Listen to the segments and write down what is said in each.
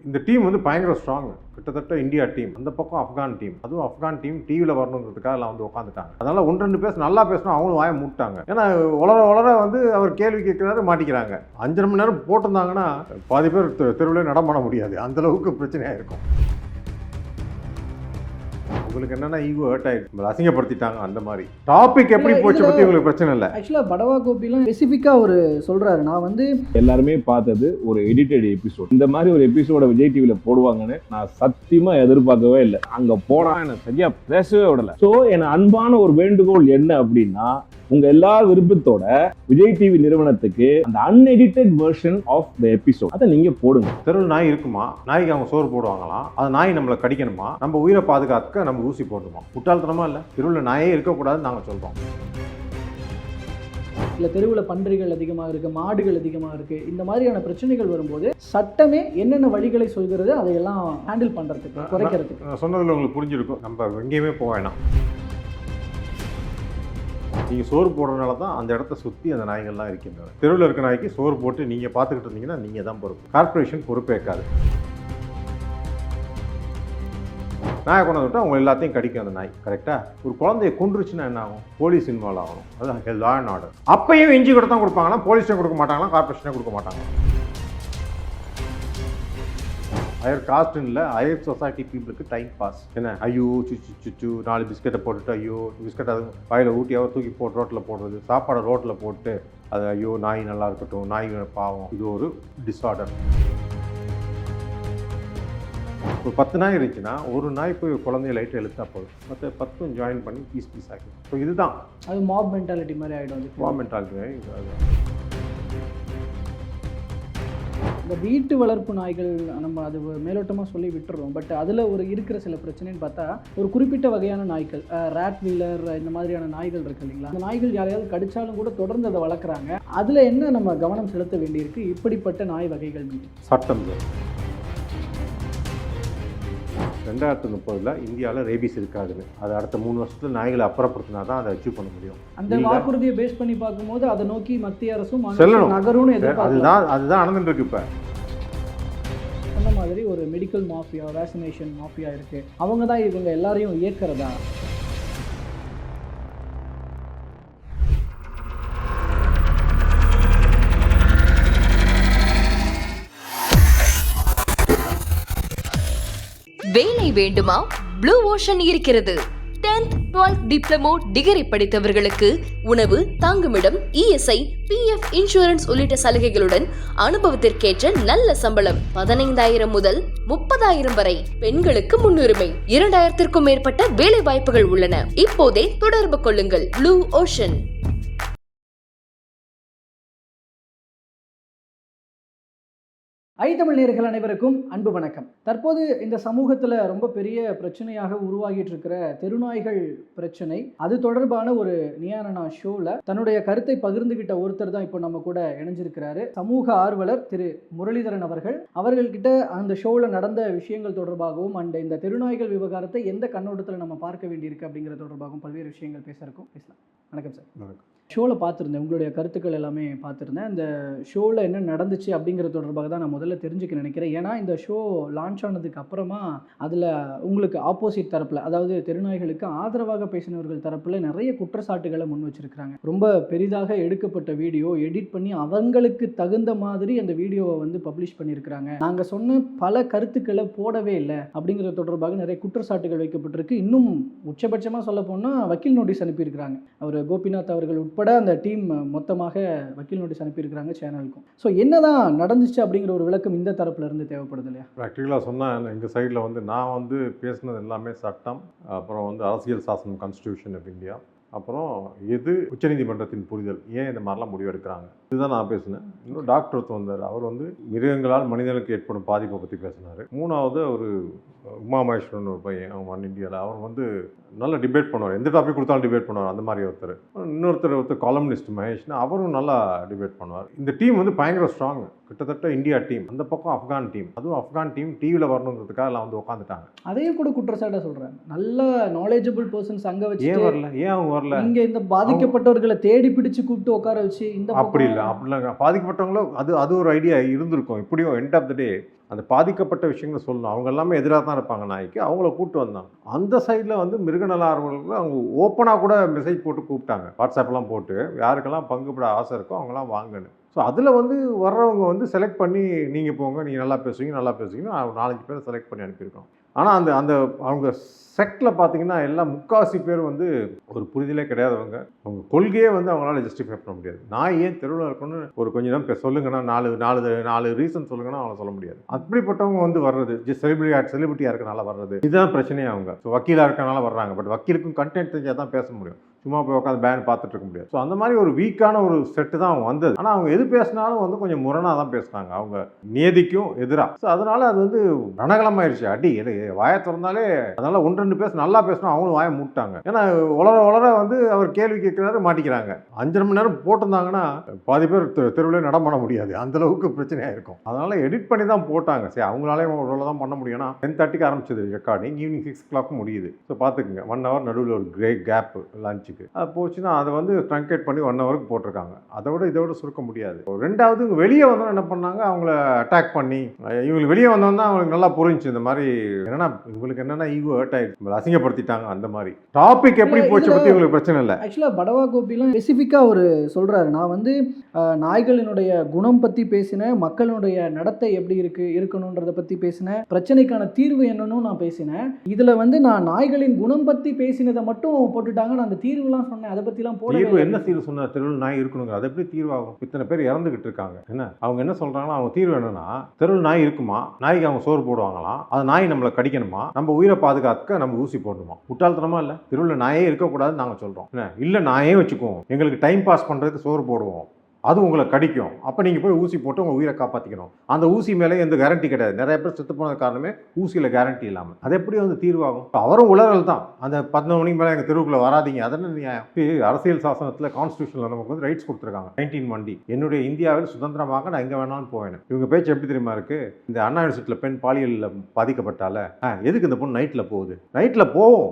இந்த டீம் வந்து பயங்கர ஸ்ட்ராங். கிட்டத்தட்ட இந்தியா டீம், அந்த பக்கம் ஆப்கான் டீம். அதுவும் ஆப்கான் டீம் டிவியில் வரணுங்கிறதுக்காக எல்லாம் வந்து உட்காந்துட்டாங்க. அதனால 1-2 பேர் நல்லா பேசணும், அவங்களும் வாயை மூட்டாங்க. ஏன்னா வளர வந்து அவர் கேள்வி கேட்கிறாரு, மாட்டிக்கிறாங்க. 5.5 மணி நேரம் போட்டிருந்தாங்கன்னா பாதி பேர் தெருவில் நடமாட முடியாது, அந்த அளவுக்கு பிரச்சனையாக இருக்கும். உங்களுக்கு என்னன்னா ஈகோ ஹர்ட் ஆயிடுச்சு, அசிங்கப்படுத்திட்டாங்க. அந்த மாதிரி டாபிக் எப்படி போச்சு பற்றி உங்களுக்கு பிரச்சனை இல்லை. ஆக்சுவலாக படவா கோபிலாம் ஸ்பெசிஃபிக்காக ஒரு சொல்கிறாரு, நான் வந்து எல்லாருமே பார்த்தது ஒரு எடிட்டட் எபிசோட். இந்த மாதிரி ஒரு எபிசோட விஜய் டிவியில் போடுவாங்கன்னு நான் சத்தியமாக எதிர்பார்க்கவே இல்லை. அங்கே போனால் எனக்கு சரியா பேசவே விடலை. ஸோ என் அன்பான ஒரு வேண்டுகோள் என்ன அப்படின்னா, உங்க எல்லா விருப்பத்தோட விஜய் டிவி நிறுவனத்துக்கு அந்த unedited version of the episode அதை நீங்க போடுங்க. தெருவில் நாய் இருக்குமா, நாய்க்கு அவங்க சோறு போடுவாங்களாம், அது நாய் நம்மளை கடிக்கணுமா, நம்ம உயிரை பாதுகாக்க நம்ம ஊசி போடணுமா? முட்டாள்தனமா இல்லை? தெருவில் நாயே இருக்கக்கூடாதுன்னு நாங்கள் சொல்றோம். இல்லை, தெருவில் பன்றிகள் அதிகமாக இருக்குது, மாடுகள் அதிகமாக இருக்குது, இந்த மாதிரியான பிரச்சனைகள் வரும்போது சட்டமே என்னென்ன வழிகளை சொல்கிறது அதையெல்லாம் ஹேண்டில் பண்ணுறதுக்கு, குறைக்கிறதுக்கு. சொன்னதில் உங்களுக்கு புரிஞ்சிருக்கும், நம்ம எங்கேயுமே போக வேணாம். நீங்கள் சோறு போடுறதுனால தான் அந்த இடத்த சுற்றி அந்த நாய்கள்லாம் இருக்கின்றன. தெருவில் இருக்க நாய்க்கு சோறு போட்டு நீங்கள் பார்த்துக்கிட்டு இருந்தீங்கன்னா நீங்கள் தான் பொறுப்பு. கார்பரேஷன் பொறுப்பேற்காது. நாயை கொண்டு விட்டால் அவங்க எல்லாத்தையும் கடிக்கும் அந்த நாய். கரெக்டாக ஒரு குழந்தைய கொண்டுருச்சுன்னா என்ன ஆகும்? போலீஸ் இன்வால்வ் ஆகணும். அதுதான் லா அண்ட் ஆர்டர். அப்பையும் இஞ்சி கூட தான் கொடுப்பாங்கன்னா, போலீஸே கொடுக்க மாட்டாங்களா, கார்பரேஷனே கொடுக்க மாட்டாங்க. ஹையர் காஸ்ட்னு இல்லை, ஹையர் சொசைட்டி பீப்புளுக்கு டைம் பாஸ். என்ன ஐயோ சுச்சு 4 பிஸ்கெட்டை போட்டுட்டு ஐயோ பிஸ்கெட் அது வாயில் ஊட்டியாவோ தூக்கி போட்டு ரோட்டில் போடுறது, சாப்பாடை ரோட்டில் போட்டு அது ஐயோ நாய் நல்லா இருக்கட்டும், நாய் பாவம், இது ஒரு டிஸார்டர். ஒரு 10 நாய் இருந்துச்சுன்னா ஒரு நாய் போய் குழந்தைய லைட்டை எழுத்தா போதும், மற்ற 10 ஜாயின் பண்ணி பீஸ் ஆகி. ஸோ இதுதான் அது மாப் மென்டாலிட்டி மாதிரி ஆகிடும். Mop mentality. இந்த வீட்டு வளர்ப்பு நாய்கள் நம்ம அது மேலோட்டமாக சொல்லி விட்டுறோம். பட் அதில் ஒரு இருக்கிற சில பிரச்சனைன்னு பார்த்தா, ஒரு குறிப்பிட்ட வகையான நாய்கள், ரேட் வீலர், இந்த மாதிரியான நாய்கள் இருக்கு இல்லைங்களா, அந்த நாய்கள் யாரையாவது கடிச்சாலும் கூட தொடர்ந்து அதை வளர்க்குறாங்க. அதில் என்ன நம்ம கவனம் செலுத்த வேண்டியிருக்கு இப்படிப்பட்ட நாய் வகைகள் மீது? சட்டம் 2030 இந்தியாவில் ரேபிஸ் இருக்காதுன்னு, அது அடுத்த 3 வருஷத்தில் நாய்களை அப்புறப்படுத்தினா தான் அதை அச்சீவ் பண்ண முடியும். அந்த வாக்குறுதியை பேஸ் பண்ணி பார்க்கும்போது அதை நோக்கி மத்திய அரசும் நகரும்னு அதுதான் நடந்துட்டு இருக்கு. இப்போ அந்த மாதிரி ஒரு மெடிக்கல் மாஃபியா, வேக்சினேஷன் மாஃபியா இருக்கு, அவங்க தான் இவங்க எல்லாரையும் இயக்கிறதா? வேலை வேண்டுமா? ப்ளூ ஓஷன் இருக்கிறது. 10th 12th டிப்ளமோ டிகிரி படித்தவர்களுக்கு உணவு, தங்குமிடம், இஎஸ்ஐ, பிஎஃப், இன்சூரன்ஸ் உள்ளிட்ட சலுகைகளுடன் அனுபவத்திற்கேற்ற நல்ல சம்பளம் 15,000 முதல் 30,000 வரை. பெண்களுக்கு முன்னுரிமை. 2,000க்கும் மேற்பட்ட வேலை வாய்ப்புகள் உள்ளன. இப்போதே தொடர்பு கொள்ளுங்கள். Blue ocean. தமிழ் நேயர்கள் அனைவருக்கும் அன்பு வணக்கம். தற்போது இந்த சமூகத்தில் ரொம்ப பெரிய பிரச்சனையாக உருவாகிட்டு இருக்கிற தெருநாய்கள் பிரச்சனை, அது தொடர்பான ஒரு நியானனா ஷோவில் தன்னுடைய கருத்தை பகிர்ந்துகிட்ட ஒருத்தர் தான் இப்போ நம்ம கூட இணைஞ்சிருக்கிறாரு. சமூக ஆர்வலர் திரு முரளிதரன் அவர்கள்கிட்ட அந்த ஷோவில் நடந்த விஷயங்கள் தொடர்பாகவும் அண்ட் இந்த தெருநாய்கள் விவகாரத்தை எந்த கண்ணோட்டத்தில் நம்ம பார்க்க வேண்டியிருக்கு அப்படிங்கிற தொடர்பாகவும் பல்வேறு விஷயங்கள் பேசலாம். வணக்கம் சார். வணக்கம். ஷோவில் பார்த்துருந்தேன், உங்களுடைய கருத்துக்கள் எல்லாமே பார்த்துருந்தேன். அந்த ஷோவில் என்ன நடந்துச்சு அப்படிங்கிற தொடர்பாக தான் நான் முதல்ல தெரிஞ்சுக்க நினைக்கிறேன். ஏன்னா இந்த ஷோ லான்ச் ஆனதுக்கு அப்புறமா அதில் உங்களுக்கு ஆப்போசிட் தரப்பில், அதாவது தெருநாய்களுக்கு ஆதரவாக பேசினவர்கள் தரப்பில் நிறைய குற்றச்சாட்டுகளை முன் வச்சிருக்கிறாங்க. ரொம்ப பெரிதாக எடுக்கப்பட்ட வீடியோ எடிட் பண்ணி அவங்களுக்கு தகுந்த மாதிரி அந்த வீடியோவை வந்து பப்ளிஷ் பண்ணியிருக்கிறாங்க. நாங்கள் சொன்ன பல கருத்துக்களை போடவே இல்லை அப்படிங்கிற தொடர்பாக நிறைய குற்றச்சாட்டுகள் வைக்கப்பட்டிருக்கு. இன்னும் உச்சபட்சமாக சொல்ல போனால் வக்கீல் நோட்டீஸ் அனுப்பியிருக்கிறாங்க. அவர் கோபிநாத் அவர்கள் உட்பட அந்த டீம் மொத்தமாக வக்கீல் நோட்டீஸ் அனுப்பியிருக்கிறாங்க சேனலுக்கும். ஸோ என்னதான் நடந்துச்சு அப்படிங்கிற ஒரு விளக்கம் இந்த தரப்புல இருந்து தேவைப்படுது இல்லையா? ப்ராக்டிக்கலாக சொன்னால் எங்கள் சைடில் வந்து நான் வந்து பேசுனது எல்லாமே சட்டம், அப்புறம் வந்து அரசியல் சாசனம், கான்ஸ்டியூஷன் ஆஃப் இந்தியா, அப்புறம் எது உச்சநீதிமன்றத்தின் புரிதல், ஏன் இந்த மாதிரிலாம் முடிவெடுக்கிறாங்க, இதுதான் நான் பேசினேன். இன்னும் டாக்டர் ஒருத்தர் வந்தார், அவர் வந்து மிருகங்களால் மனிதனுக்கு ஏற்படும் பாதிப்பை பற்றி பேசினார். 3வது ஒரு உமா மகேஸ்வரன் ஒரு பையன், அவங்க இந்தியாவில், அவர் வந்து நல்லா டிபேட் பண்ணுவார், எந்த டாபிக் கொடுத்தாலும் டிபேட் பண்ணுவார். அந்த மாதிரி ஒருத்தர் காலம்னிஸ்ட் மகேஷ்னா, அவரும் நல்லா டிபேட் பண்ணுவார். இந்த டீம் வந்து பயங்கர ஸ்ட்ராங். கிட்டத்தட்ட இந்தியா டீம், அந்த பக்கம் ஆப்கான் டீம், அதுவும் ஆப்கான் டீம் டிவியில் வரணுங்கிறதுக்காக எல்லாம் வந்து உட்காந்துட்டாங்க. அதையும் கூட குற்றச்சாட்டாக சொல்கிறாங்க. நல்ல நாலேஜபிள் பர்சன்ஸ் அங்கே வச்சு ஏன் வரல, ஏன் அவங்க வரல? இங்கே இந்த பாதிக்கப்பட்டவர்களை தேடி பிடிச்சு கூப்பிட்டு உட்கார வச்சு இந்த அப்படி இல்லை, அப்படிலாம் பாதிக்கப்பட்டவங்களோ அது ஒரு ஐடியா இருந்திருக்கும். இப்படியும் எண்ட் ஆஃப் த டே அந்த பாதிக்கப்பட்ட விஷயங்களை சொல்லணும். அவங்க எல்லாமே எதிராக தான் இருப்பாங்க நாய்க்கு, அவங்கள கூப்பிட்டு வந்தாங்க. அந்த சைடில் வந்து மிருகநல ஆர்வலர்கள் அவங்க ஓப்பனாக கூட மெசேஜ் போட்டு கூப்பிட்டாங்க, வாட்ஸ்அப்லாம் போட்டு யாருக்கெல்லாம் பங்குபட ஆசை இருக்கோ அவங்களாம் வாங்கன்னு. ஸோ அதில் வந்து வர்றவங்க வந்து செலக்ட் பண்ணி நீங்கள் போங்க, நீங்கள் நல்லா பேசுவீங்கன்னு 4-5 பேரை செலக்ட் பண்ணி அனுப்பியிருக்கோம். ஆனால் அந்த அவங்க செக்டில் பார்த்தீங்கன்னா எல்லாம் முக்காவாசி பேர் வந்து ஒரு புரிதலே கிடையாதவங்க. அவங்க கொள்கையே வந்து அவங்களால ஜஸ்டிஃபை பண்ண முடியாது. நான் ஏன் தெருவில் இருக்கணும்னு ஒரு கொஞ்சம் நேரம் சொல்லுங்கன்னா, நாலு ரீசன் சொல்லுங்கன்னா அவங்கள சொல்ல முடியாது. அப்படிப்பட்டவங்க வந்து வர்றது செலிபிரிட்டியாக இருக்கனால வர்றது, இதுதான் பிரச்சனையே. அவங்க ஸோ வக்கீலாக இருக்கனால வர்றாங்க. பட் வக்கீலுக்கும் கண்டென்ட் தெரிஞ்சால் தான் பேச முடியும், சும்மா போய் உட்காந்து பேன் பார்த்துட்டு இருக்க முடியாது. ஸோ அந்த மாதிரி ஒரு வீக்கான ஒரு செட்டு தான் அவங்க வந்தது. ஆனால் அவங்க எது பேசினாலும் வந்து கொஞ்சம் முரணாக தான் பேசுனாங்க, அவங்க நியதிக்கும் எதிராக. ஸோ அதனால் அது வந்து ரணகலமாயிருச்சு. அடி வாயை திறந்தாலே அதனால் 1-2 பேச நல்லா பேசணும், அவங்களும் வாயை மூட்டாங்க. ஏன்னா வளர வந்து அவர் கேள்வி கேட்குறாரு, மாட்டிக்கிறாங்க. 5.5 மணி நேரம் போட்டிருந்தாங்கன்னா பாதி பேர் தெருவில் நடமாட முடியாது, அந்தளவுக்கு பிரச்சனையாக இருக்கும். அதனால் எடிட் பண்ணி தான் போட்டாங்க. சரி, அவங்களாலே ஒரு தான் பண்ண முடியும்னா 10:30க்கு ஆரம்பிச்சது ரெக்கார்டிங், ஈவினிங் 6 o'clock முடியுது. ஸோ பார்த்துக்குங்க, 1 hour நடுவில் ஒரு கேப் லஞ்சுக்கு. அது போச்சுன்னா அதை வந்து ட்ரங்கேட் பண்ணி 1 hourக்கு போட்டிருக்காங்க. இதோட சுருக்க முடியாது. ரெண்டாவது வெளியே வந்தோம் என்ன பண்ணாங்க, அவங்கள அட்டாக் பண்ணி, இவங்களுக்கு வெளியே வந்தோம்னா அவங்களுக்கு நல்லா புரிஞ்சு இந்த மாதிரி என்னன்னா இவங்களுக்கு என்னன்னா ஈகோ ஹர்ட் ஆயிடுச்சு, அசிங்கப்படுத்திட்டாங்க. அந்த மாதிரி டாபிக் எப்படி போச்சு பற்றி இவங்களுக்கு பிரச்சனை இல்லை. ஆக்சுவலாக படவா கோபிலாம் ஸ்பெசிஃபிக்காக ஒரு சொல்கிறாரு, நான் வந்து நாய்களினுடைய குணம் பற்றி பேசினேன், மக்களுடைய நடத்தை எப்படி இருக்கணுன்றதை பற்றி பேசினேன், பிரச்சனைக்கான தீர்வு என்னன்னு நான் பேசினேன். இதில் வந்து நான் நாய்களின் குணம் பற்றி பேசினதை மட்டும் போட்டுட்டாங்க, நான் அந்த தீர்வுலாம் சொன்னேன், அதை பற்றிலாம் போட. தீர்வு என்ன தீர்வு சொன்ன, தெருவில் நாய் இருக்கணுங்க, அது எப்படி தீர்வாகும்? இத்தனை பேர் இறந்துகிட்டு இருக்காங்க. என்ன அவங்க என்ன சொல்கிறாங்கன்னா, அவங்க தீர்வு என்னன்னா, தெருவில் நாய் இருக்குமா, நாய்க்கு அவங்க சோறு போடுவாங்களாம், அது நாய் நம்மளை கடிக்கணுமா, நம்ம உயிரை பாதுகாக்க நம்ம ஊசி போடணுமா? முட்டாள்தனமா இல்லை? தெருவில் நாயே இருக்கக்கூடாதுன்னு நாங்கள் சொல்கிறோம். இல்லை நாயே வச்சுக்குவோம், எங்களுக்கு டைம் பாஸ் பண்ணுறதுக்கு சோறு போடுவோம், அது உங்களை கடிக்கும், அப்போ நீங்கள் போய் ஊசி போட்டு உங்கள் உயிரை காப்பாற்றிக்கணும். அந்த ஊசி மேலே எந்த கேரண்டி கிடையாது. நிறைய பேர் செத்து போனது காரணமே ஊசியில் கேரண்டி இல்லாமல். அது எப்படி வந்து தீர்வாகும்? அவரும் உளறல் தான். அந்த 11 மணிக்கு மேலே எங்கள் தெருவுக்குள்ளே வராதிங்க, அதென்ன நியாயம்? அரசியல் சாசனத்தில் கான்ஸ்டியூஷனில் நமக்கு வந்து ரைட்ஸ் கொடுத்துருக்காங்க. 19 என்னுடைய இந்தியாவில் சுதந்திரமாக நான் எங்கே வேணாலும் போவேன். இவங்க பேச்சு எப்படி தெரியுமா இருக்குது? இந்த அண்ணா யூனிவர்சிட்டியில் பெண் பாலியலில் பாதிக்கப்பட்டால எதுக்கு இந்த பொண்ணு நைட்டில் போகுது? நைட்டில் போவோம்,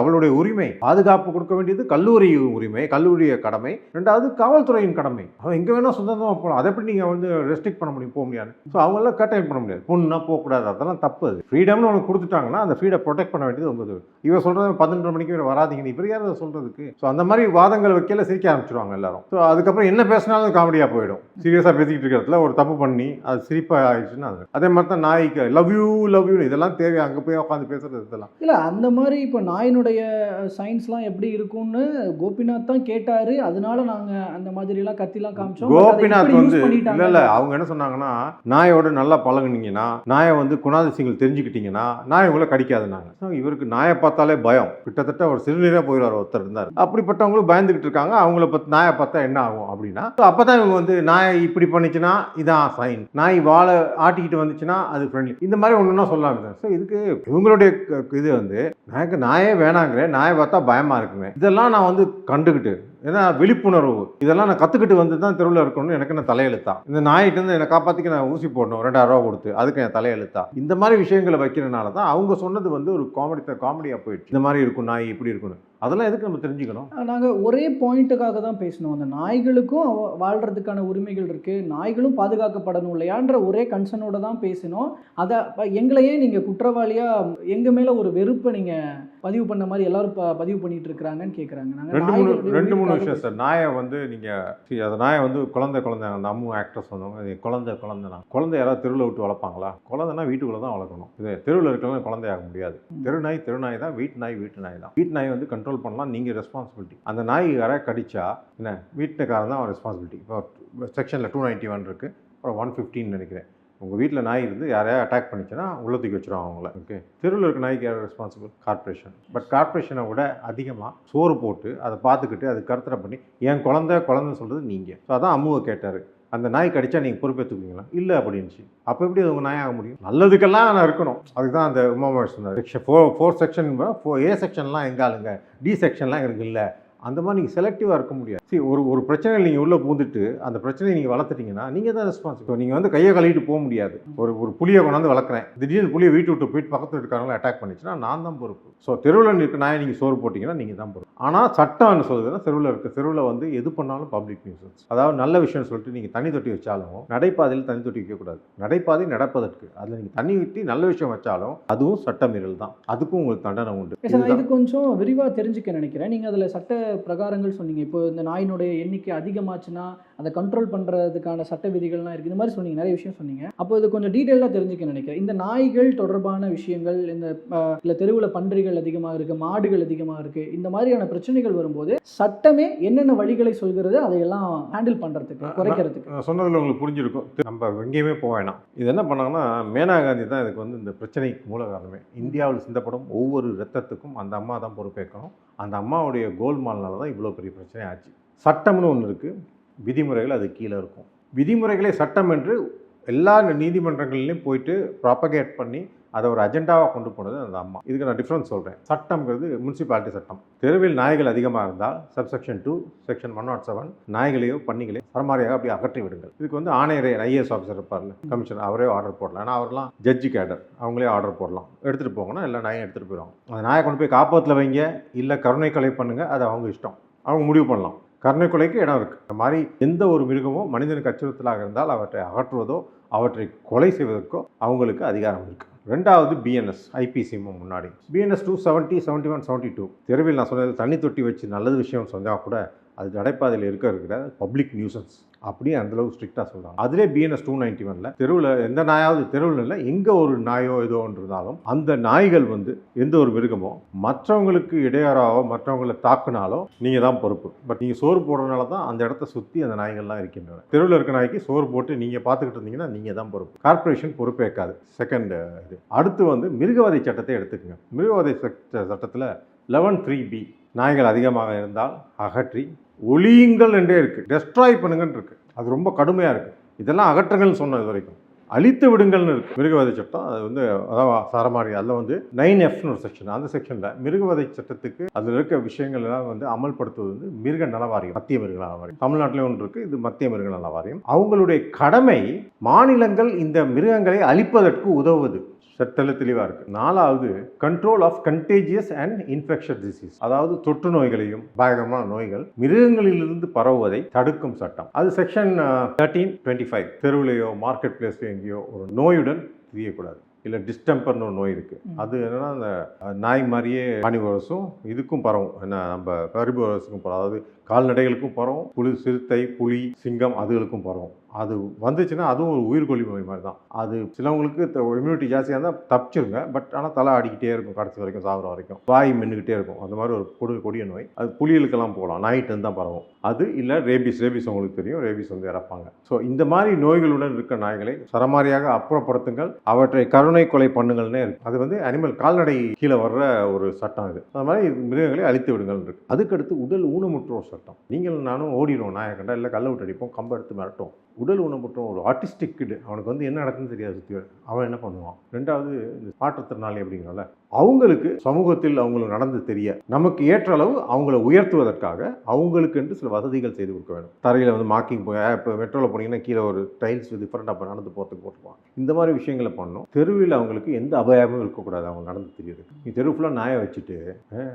அவளுடைய உரிமை. பாதுகாப்பு கொடுக்க வேண்டியது கல்லூரி உரிமை, கல்லூரிய கடமை. 2வது காவல்துறையின் கடமை. எங்கே வேணால் சுதந்திரமாக போகலாம். அதை எப்படி நீங்கள் வந்து ரெஸ்ட்ரிக்ட் பண்ண முடியும்? போக முடியாது. ஸோ அவங்களாம் கட்டாயம் பண்ண முடியாது. பொண்ணுன்னா போகக்கூடாது, அதெல்லாம் தப்பு. அது ஃப்ரீடம்னு உனக்கு கொடுத்துட்டாங்கன்னா அந்த ஃப்ரீடை ப்ரொடெக்ட் பண்ண வேண்டியது உங்களுக்கு. இவன் சொல்கிறது 12 மணிக்கு வராதிங்கன்னு இவர் யார் அதை சொல்கிறதுக்கு? ஸோ அந்த மாதிரி வாதங்கள் வைக்கல சிரிக்க ஆரம்பிச்சிடுவாங்க எல்லாரும். ஸோ அதுக்கப்புறம் என்ன பேசினாலும் காமெடியாக போயிடும். சீரியஸாக பேசிக்கிட்டு இருக்கிறதுல ஒரு தப்பு பண்ணி அது சிரிப்பாக ஆயிடுச்சுன்னா அது அதே மாதிரி தான் நாய்க்கு லவ் யூ இதெல்லாம் தேவை, அங்கே போய் உட்காந்து பேசுறது இதெல்லாம் இல்லை. அந்த மாதிரி இப்போ நாயினுடைய சயின்ஸ்லாம் எப்படி இருக்கும்னு கோபிநாத் தான் கேட்டார், அதனால நாங்கள் அந்த மாதிரிலாம் கத்திலாம் கோபிநாத் வந்து இல்ல அவங்க என்ன சொன்னாங்கன்னா, நாயோட நல்லா பழகுனீங்கன்னா, நாயை வந்து குணாதிசயங்கள் தெரிஞ்சுக்கிட்டீங்கன்னா நாய் உங்களை கடிக்காதுனாங்க. இவருக்கு நாயை பார்த்தாலே பயம், கிட்டத்தட்ட ஒரு சிறுநீரா போயிடுவார் ஒருத்தர் இருந்தார். அப்படிப்பட்டவங்களும் பயந்துகிட்டு இருக்காங்க. அவங்கள பத்தி நாயை பார்த்தா என்ன ஆகும் அப்படின்னா, அப்பதான் இவங்க வந்து நாயை இப்படி பண்ணிச்சுன்னா இதான் சைன், நாய் வாழை ஆட்டிக்கிட்டு வந்துச்சுன்னா அது ஃப்ரெண்ட்லி, இந்த மாதிரி ஒன்றுனா சொல்லாம. ஸோ இதுக்கு இவங்களுடைய இது வந்து நாயே வேணாங்கிற, நாயை பார்த்தா பயமா இருக்குங்க. இதெல்லாம் நான் வந்து கண்டுக்கிட்டு, ஏன்னா விழிப்புணர்வு இதெல்லாம் நான் கற்றுக்கிட்டு வந்து தான் தெருவில் இருக்கணும்னு எனக்கு என்ன தலையெழுத்தா? இந்த நாய்கிட்ட என்னை காப்பாற்றிக்க நான் ஊசி போடணும் 2000 ரூபா கொடுத்து, அதுக்கு என் தலையெழுத்தா? இந்த மாதிரி விஷயங்களை வைக்கிறதுனால தான் அவங்க சொன்னது வந்து ஒரு காமெடியாக போயிடுச்சு. இந்த மாதிரி இருக்கும், நாய் இப்படி இருக்கணும், அதெல்லாம் எதுக்கு நம்ம தெரிஞ்சுக்கணும்? நாங்கள் ஒரே பாயிண்ட்டுக்காக தான் பேசணும். அந்த நாய்களுக்கும் வாழ்கிறதுக்கான உரிமைகள் இருக்குது, நாய்களும் பாதுகாக்கப்படணும் இல்லையான்ற ஒரே கன்சர்னோட தான் பேசினோம். அதை எங்களையே நீங்கள் குற்றவாளியாக எங்கள் மேலே ஒரு வெறுப்பை நீங்கள் பதிவு பண்ண மாதிரி எல்லாரும் பதிவு பண்ணிட்டு இருக்கிறாங்கன்னு கேட்குறாங்க. நாங்கள் 2-3 விஷயம் சார். நாயை வந்து நீங்கள் அந்த நாயை வந்து குழந்தை அந்த அம்மு ஆக்ட்ரஸ் சொன்னவங்க குழந்தை யாராவது தெருவில் விட்டு வளர்ப்பாங்களா? குழந்தைனா வீட்டுக்குள்ளே தான் வளர்க்கணும். இது தெருவில் இருக்கிறவங்க குழந்தையாக முடியாது. தெருநாய் தான், வீட்டு நாய் தான். வீட்டு நாய் வந்து கண்ட்ரோல் பண்ணலாம், நீங்கள் ரெஸ்பான்சிபிலிட்டி. அந்த நாய் யாராவது கடிச்சா என்ன, வீட்டுக்காரன் தான் அவன் ரெஸ்பான்சிபிலிட்டி. இப்போ செக்ஷனில் 291 இருக்குது, அப்புறம் 115 நினைக்கிறேன். உங்கள் வீட்டில் நாய் இருந்து யாரையாவது அட்டாக் பண்ணிச்சுன்னா உள்ள தூக்கி வச்சுருவாங்க அவங்கள. ஓகே, தெருவில் இருக்க நாய்க்கு யார் ரெஸ்பான்சிபிள்? கார்பரேஷன். பட் கார்பரேஷனை விட அதிகமாக சோறு போட்டு அதை பார்த்துக்கிட்டு அது கருத்தரை பண்ணி என் குழந்தைன்னு சொல்கிறது நீங்கள். ஸோ அதான் அம்முவை கேட்டார், அந்த நாய் கடிச்சா நீங்கள் பொறுப்பேற்றுக்குவீங்களா? இல்லை அப்படின்ச்சு. அப்போ எப்படி அது உங்கள் நாய் ஆக முடியும்? நல்லதுக்கெல்லாம் நான் இருக்கணும். அதுக்கு தான் அந்த உமாமேஷ் சொன்னார். செக்ஷன் 4 செக்ஷன் A செக்ஷன்லாம் எங்கே ஆளுங்க, D செக்ஷன்லாம் எங்களுக்கு இல்லை, அந்த மாதிரி நீங்கள் செலக்டிவாக இருக்க முடியாது. சரி, ஒரு பிரச்சனையில் நீங்கள் உள்ளே பூந்துட்டு அந்த பிரச்சனையை நீங்கள் வளர்த்துட்டீங்கன்னா நீங்கள் தான் ரெஸ்பான்சிபிள். நீங்கள் வந்து கையை கழுவிட்டு போக முடியாது. ஒரு புளியை கொண்டாந்து வளர்க்குறேன், திடீர்னு புளியை வீட்டு விட்டு போயிட்டு பக்கத்தில் இருக்காங்களா அட்டாக் பண்ணிச்சுன்னா நான் தான் பொறுப்பு. ஸோ தெருவில் இருக்க நாயை நீங்கள் சோறு போட்டிங்கன்னா நீங்கள் தான் பொறுப்பு. ஆனால் சட்டம் என்ன சொல்லுதுன்னா தெருவில் வந்து எது பண்ணாலும் பப்ளிக் நியூசன்ஸ். அதாவது நல்ல விஷயம் சொல்லிட்டு நீங்கள் தண்ணி தொட்டி வச்சாலும் நடைபாதையில் தண்ணி தொட்டி வைக்கக்கூடாது. நடைபாதை நடப்பதற்கு அதில் நீங்கள் தண்ணி ஊற்றி நல்ல விஷயம் வச்சாலும் அதுவும் சட்டமீறல் தான். அதுக்கும் உங்களுக்கு தண்டனை உண்டு. இது கொஞ்சம் விரிவாக தெரிஞ்சுக்க நினைக்கிறேன். நீங்கள் அதில் சட்ட பிரகாரங்கள் சொன்னீங்க. இப்போ இந்த நாயினுடைய எண்ணிக்கை அதிகமாச்சுன்னா அதை கண்ட்ரோல் பண்ணுறதுக்கான சட்ட விதிகள்லாம் இருக்குது, இந்த மாதிரி சொன்னீங்க, நிறைய விஷயம் சொன்னீங்க. அப்போ இது கொஞ்சம் டீட்டெயிலாக தெரிஞ்சுக்க நினைக்கிறேன். இந்த நாய்கள் தொடர்பான விஷயங்கள், இந்த இல்லை தெருவில் பன்றிகள் அதிகமாக இருக்குது, மாடுகள் அதிகமாக இருக்குது, இந்த மாதிரியான பிரச்சனைகள் வரும்போது சட்டமே என்னென்ன வழிகளை சொல்கிறது அதையெல்லாம் ஹேண்டில் பண்ணுறதுக்கு, குறைக்கிறதுக்கு. சொன்னதில் உங்களுக்கு புரிஞ்சிருக்கும். நம்ம எங்கேயுமே போக வேணாம். இது என்ன பண்ணாங்கன்னா மேனா காந்தி தான் இதுக்கு வந்து இந்த பிரச்சனைக்கு மூல காரணமே. இந்தியாவில் சிந்தப்படும் ஒவ்வொரு ரத்தத்துக்கும் அந்த அம்மா தான் பொறுப்பேற்கணும். அந்த அம்மாவுடைய கோல்மால்னால தான் இவ்வளோ பெரிய பிரச்சனை ஆச்சு. சட்டம்னு ஒன்று இருக்குது, விதிமுறைகள் அது கீழே இருக்கும். விதிமுறைகளே சட்டம் என்று எல்லா நீதிமன்றங்கள்லையும் போயிட்டு ப்ராப்பகேட் பண்ணி அதை ஒரு அஜெண்டாவாக கொண்டு போனது அந்த அம்மா. இதுக்கு நான் டிஃப்ரென்ஸ் சொல்கிறேன். சட்டம்ங்கிறது முனிசிபாலிட்டி சட்டம். தெருவில் நாய்கள் அதிகமாக இருந்தால் சப்செக்ஷன் 2 செக்ஷன் 107 நாய்களையோ பன்னிகளையோ சரமாரியாக அப்படி அகற்றி விடுங்கள். இதுக்கு வந்து ஆணையரே ஐஏஎஸ் ஆஃபீஸர் இருப்பார்ல, கமிஷனர், அவரே ஆர்டர் போடலாம். ஏன்னா அவர்லாம் ஜட்ஜி கேடர், அவங்களே ஆர்டர் போடலாம். எடுத்துகிட்டு போங்கன்னா எல்லா நாயும் எடுத்துகிட்டு போயிடுவாங்க. அந்த நாயை கொண்டு போய் காப்பகத்தில் வைங்க, இல்லை கருணை கொலை பண்ணுங்கள், அது அவங்க இஷ்டம், அவங்க முடிவு பண்ணலாம். கருணை கொலைக்கு இடம் இருக்குது. இந்த மாதிரி எந்த ஒரு மிருகமோ மனிதனுக்கு அச்சுறுத்தலாக இருந்தால் அவற்றை அகற்றுவதோ அவற்றை கொலை செய்வதற்கோ அவங்களுக்கு அதிகாரம் இருக்குது. ரெண்டாவது பிஎன்எஸ், ஐபிசி முன்னாடி பிஎன்எஸ் 270, 71, 72. தெருவில் நான் சொன்னது தண்ணி தொட்டி வச்சு நல்லது விஷயம் சொன்னால் கூட அது நடைபாதையில் இருக்கிற பப்ளிக் நியூசன்ஸ் அப்படியே அந்தளவுக்கு ஸ்ட்ரிக்டாக சொல்கிறாங்க. அதிலே பிஎன்எஸ் 291 தெருவில் எந்த நாயாவது, தெருவில் இல்லை, எங்கே ஒரு நாயோ ஏதோ ஒன்று இருந்தாலும் அந்த நாய்கள் வந்து எந்த ஒரு மிருகமோ மற்றவங்களுக்கு இடையூறாவோ மற்றவங்களை தாக்குனாலோ நீங்கள் தான் பொறுப்பு. பட் நீங்கள் சோறு போடுறதுனால தான் அந்த இடத்த சுற்றி அந்த நாய்கள்லாம் இருக்கின்றன. தெருவில் இருக்க நாய்க்கு சோறு போட்டு நீங்கள் பார்த்துக்கிட்டு இருந்தீங்கன்னா நீங்கள் தான் பொறுப்பு. கார்பரேஷன் பொறுப்பேற்காது. செகண்ட் இது. அடுத்து வந்து மிருகவதை சட்டத்தை எடுத்துக்கங்க. மிருகவதை சட்டத்தில் 11(3)B நாய்கள் அதிகமாக இருந்தால் அகற்றி ஒளியுங்கள் என்றே இருக்குது. டெஸ்ட்ராய் பண்ணுங்கன்னு இருக்குது. அது ரொம்ப கடுமையாக இருக்குது. இதெல்லாம் அகற்றுங்கள்னு சொன்னது வரைக்கும் அழித்து விடுங்கள்னு இருக்குது மிருகவதை சட்டம். அது வந்து அதாவது சரமாரி அதில் வந்து 9Fன்னு ஒரு செக்ஷன். அந்த செக்ஷனில் மிருகவதை சட்டத்துக்கு அதில் இருக்க விஷயங்கள் எல்லாம் வந்து அமல்படுத்துவது வந்து மிருக நல வாரியம், மத்திய மிருக நல வாரியம். தமிழ்நாட்டிலே ஒன்று இருக்குது, இது மத்திய மிருக நல வாரியம். அவங்களுடைய கடமை மாநிலங்கள் இந்த மிருகங்களை அழிப்பதற்கு உதவுவது. சட்டத்தில் தெளிவாக இருக்குது. 4வது control of contagious and infectious disease, அதாவது தொற்று நோய்களையும் பயங்கரமான நோய்கள் மிருகங்களிலிருந்து பரவுவதை தடுக்கும் சட்டம். அது செக்ஷன் 1325. தெருவிலையோ மார்க்கெட் பிளேஸ்லையோ எங்கேயோ ஒரு நோயுடன் தெரியக்கூடாது. இல்லை டிஸ்டெம்பர்னு ஒரு நோய் இருக்குது. அது என்னென்னா அந்த நாய் மாதிரியே கார்னிவோரஸும் இதுக்கும் பரவும். என்ன நம்ம ஹெர்பிவோரஸுக்கும் பரவும். அதாவது கால்நடைகளுக்கும் பரவும், சிறுத்தை, புலி, சிங்கம் அதுகளுக்கும் பரவும். அது வந்துச்சுன்னா அதுவும் ஒரு உயிர்கொல்லி நோய் மாதிரி தான். அது சிலவங்களுக்கு இம்யூனிட்டி ஜாஸ்தியாக இருந்தால் தப்பிச்சிருங்க. பட் ஆனால் தலை ஆடிக்கிட்டே இருக்கும் கடைசி வரைக்கும், சாகுற வரைக்கும் வாய் மின்னுக்கிட்டே இருக்கும். அந்த மாதிரி ஒரு கொடிய நோய். அது புலிகளுக்கெல்லாம் போகலாம், நாய்ட்டு தான் பரவும். அது இல்லை ரேபிஸ் உங்களுக்கு தெரியும், ரேபிஸ் வந்து இறப்பாங்க. ஸோ இந்த மாதிரி நோய்களுடன் இருக்க நாய்களை சரமாரியாக அப்புறப்படுத்துங்கள், அவற்றை கருணை கொலை பண்ணுங்கள்னே இருக்கு. அது வந்து அனிமல் கால்நடை கீழே வர்ற ஒரு சட்டம் இது. அது மாதிரி மிருகங்களை அழித்து விடுங்கள் இருக்கு. அதுக்கடுத்து உடல் ஊனமுற்றோர் சட்டம். நீங்கள் நானும் ஓடிடுவோம், நாயை கண்டா இல்லை கல்லை விட்டு அடிப்போம், கம்பை எடுத்து மிரட்டும். உடல் ஊனமுற்றோம் ஒரு ஆர்டிஸ்டிக் கிட், அவனுக்கு வந்து என்ன நடக்குன்னு தெரியாது சுற்றி, அவன் என்ன பண்ணுவான். ரெண்டாவது இந்த மாற்றுத்திறனாளி அப்படிங்கிறனால அவங்களுக்கு சமூகத்தில் அவங்களுக்கு நடந்து தெரிய நமக்கு ஏற்ற அளவு அவங்கள உயர்த்துவதற்காக அவங்களுக்கு என்று சில வசதிகள் செய்து கொடுக்க வேண்டும். தரையில் வந்து மார்க்கிங் போய் இப்போ மெட்ரோவில் போனீங்கன்னா கீழே ஒரு டைல்ஸ் டிஃப்ரெண்டாக நடந்து போகிறதுக்கு போட்டுருவாங்க. இந்த மாதிரி விஷயங்களை பண்ணணும். தெருவில் அவங்களுக்கு எந்த அபாயமும் இருக்கக்கூடாது அவங்க நடந்து தெரியறதுக்கு. நீ தெரு ஃபுல்லாக நாயை வச்சுட்டு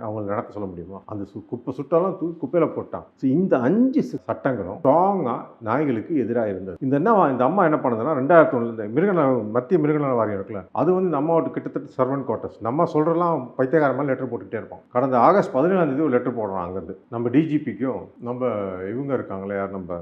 அவங்களை நடத்த சொல்ல முடியுமா? அந்த குப்பை சுட்டாலும் குப்பையில் போட்டான். ஸோ இந்த 5 சட்டங்களும் ஸ்ட்ராங்காக நாய்களுக்கு எதிராக இருந்தது. இந்த அம்மா என்ன பண்ணுதுன்னா 2001 மத்திய மிருகநல வாரியம் இருக்குல்ல, அது வந்து இந்த அம்மாவோட கிட்டத்தட்ட சர்வன்ட் குவார்ட்டர்ஸ். நம்ம சொல்கிறலாம் பைத்தியக்கார மாதிரி லெட்டர் போட்டுகிட்டே இருப்போம். கடந்த ஆகஸ்ட் 17 ஒரு லெட்டர் போடுறோம் அங்கேருந்து. நம்ம டிஜிபிக்கும் நம்ம இவங்க இருக்காங்களே யார், நம்ம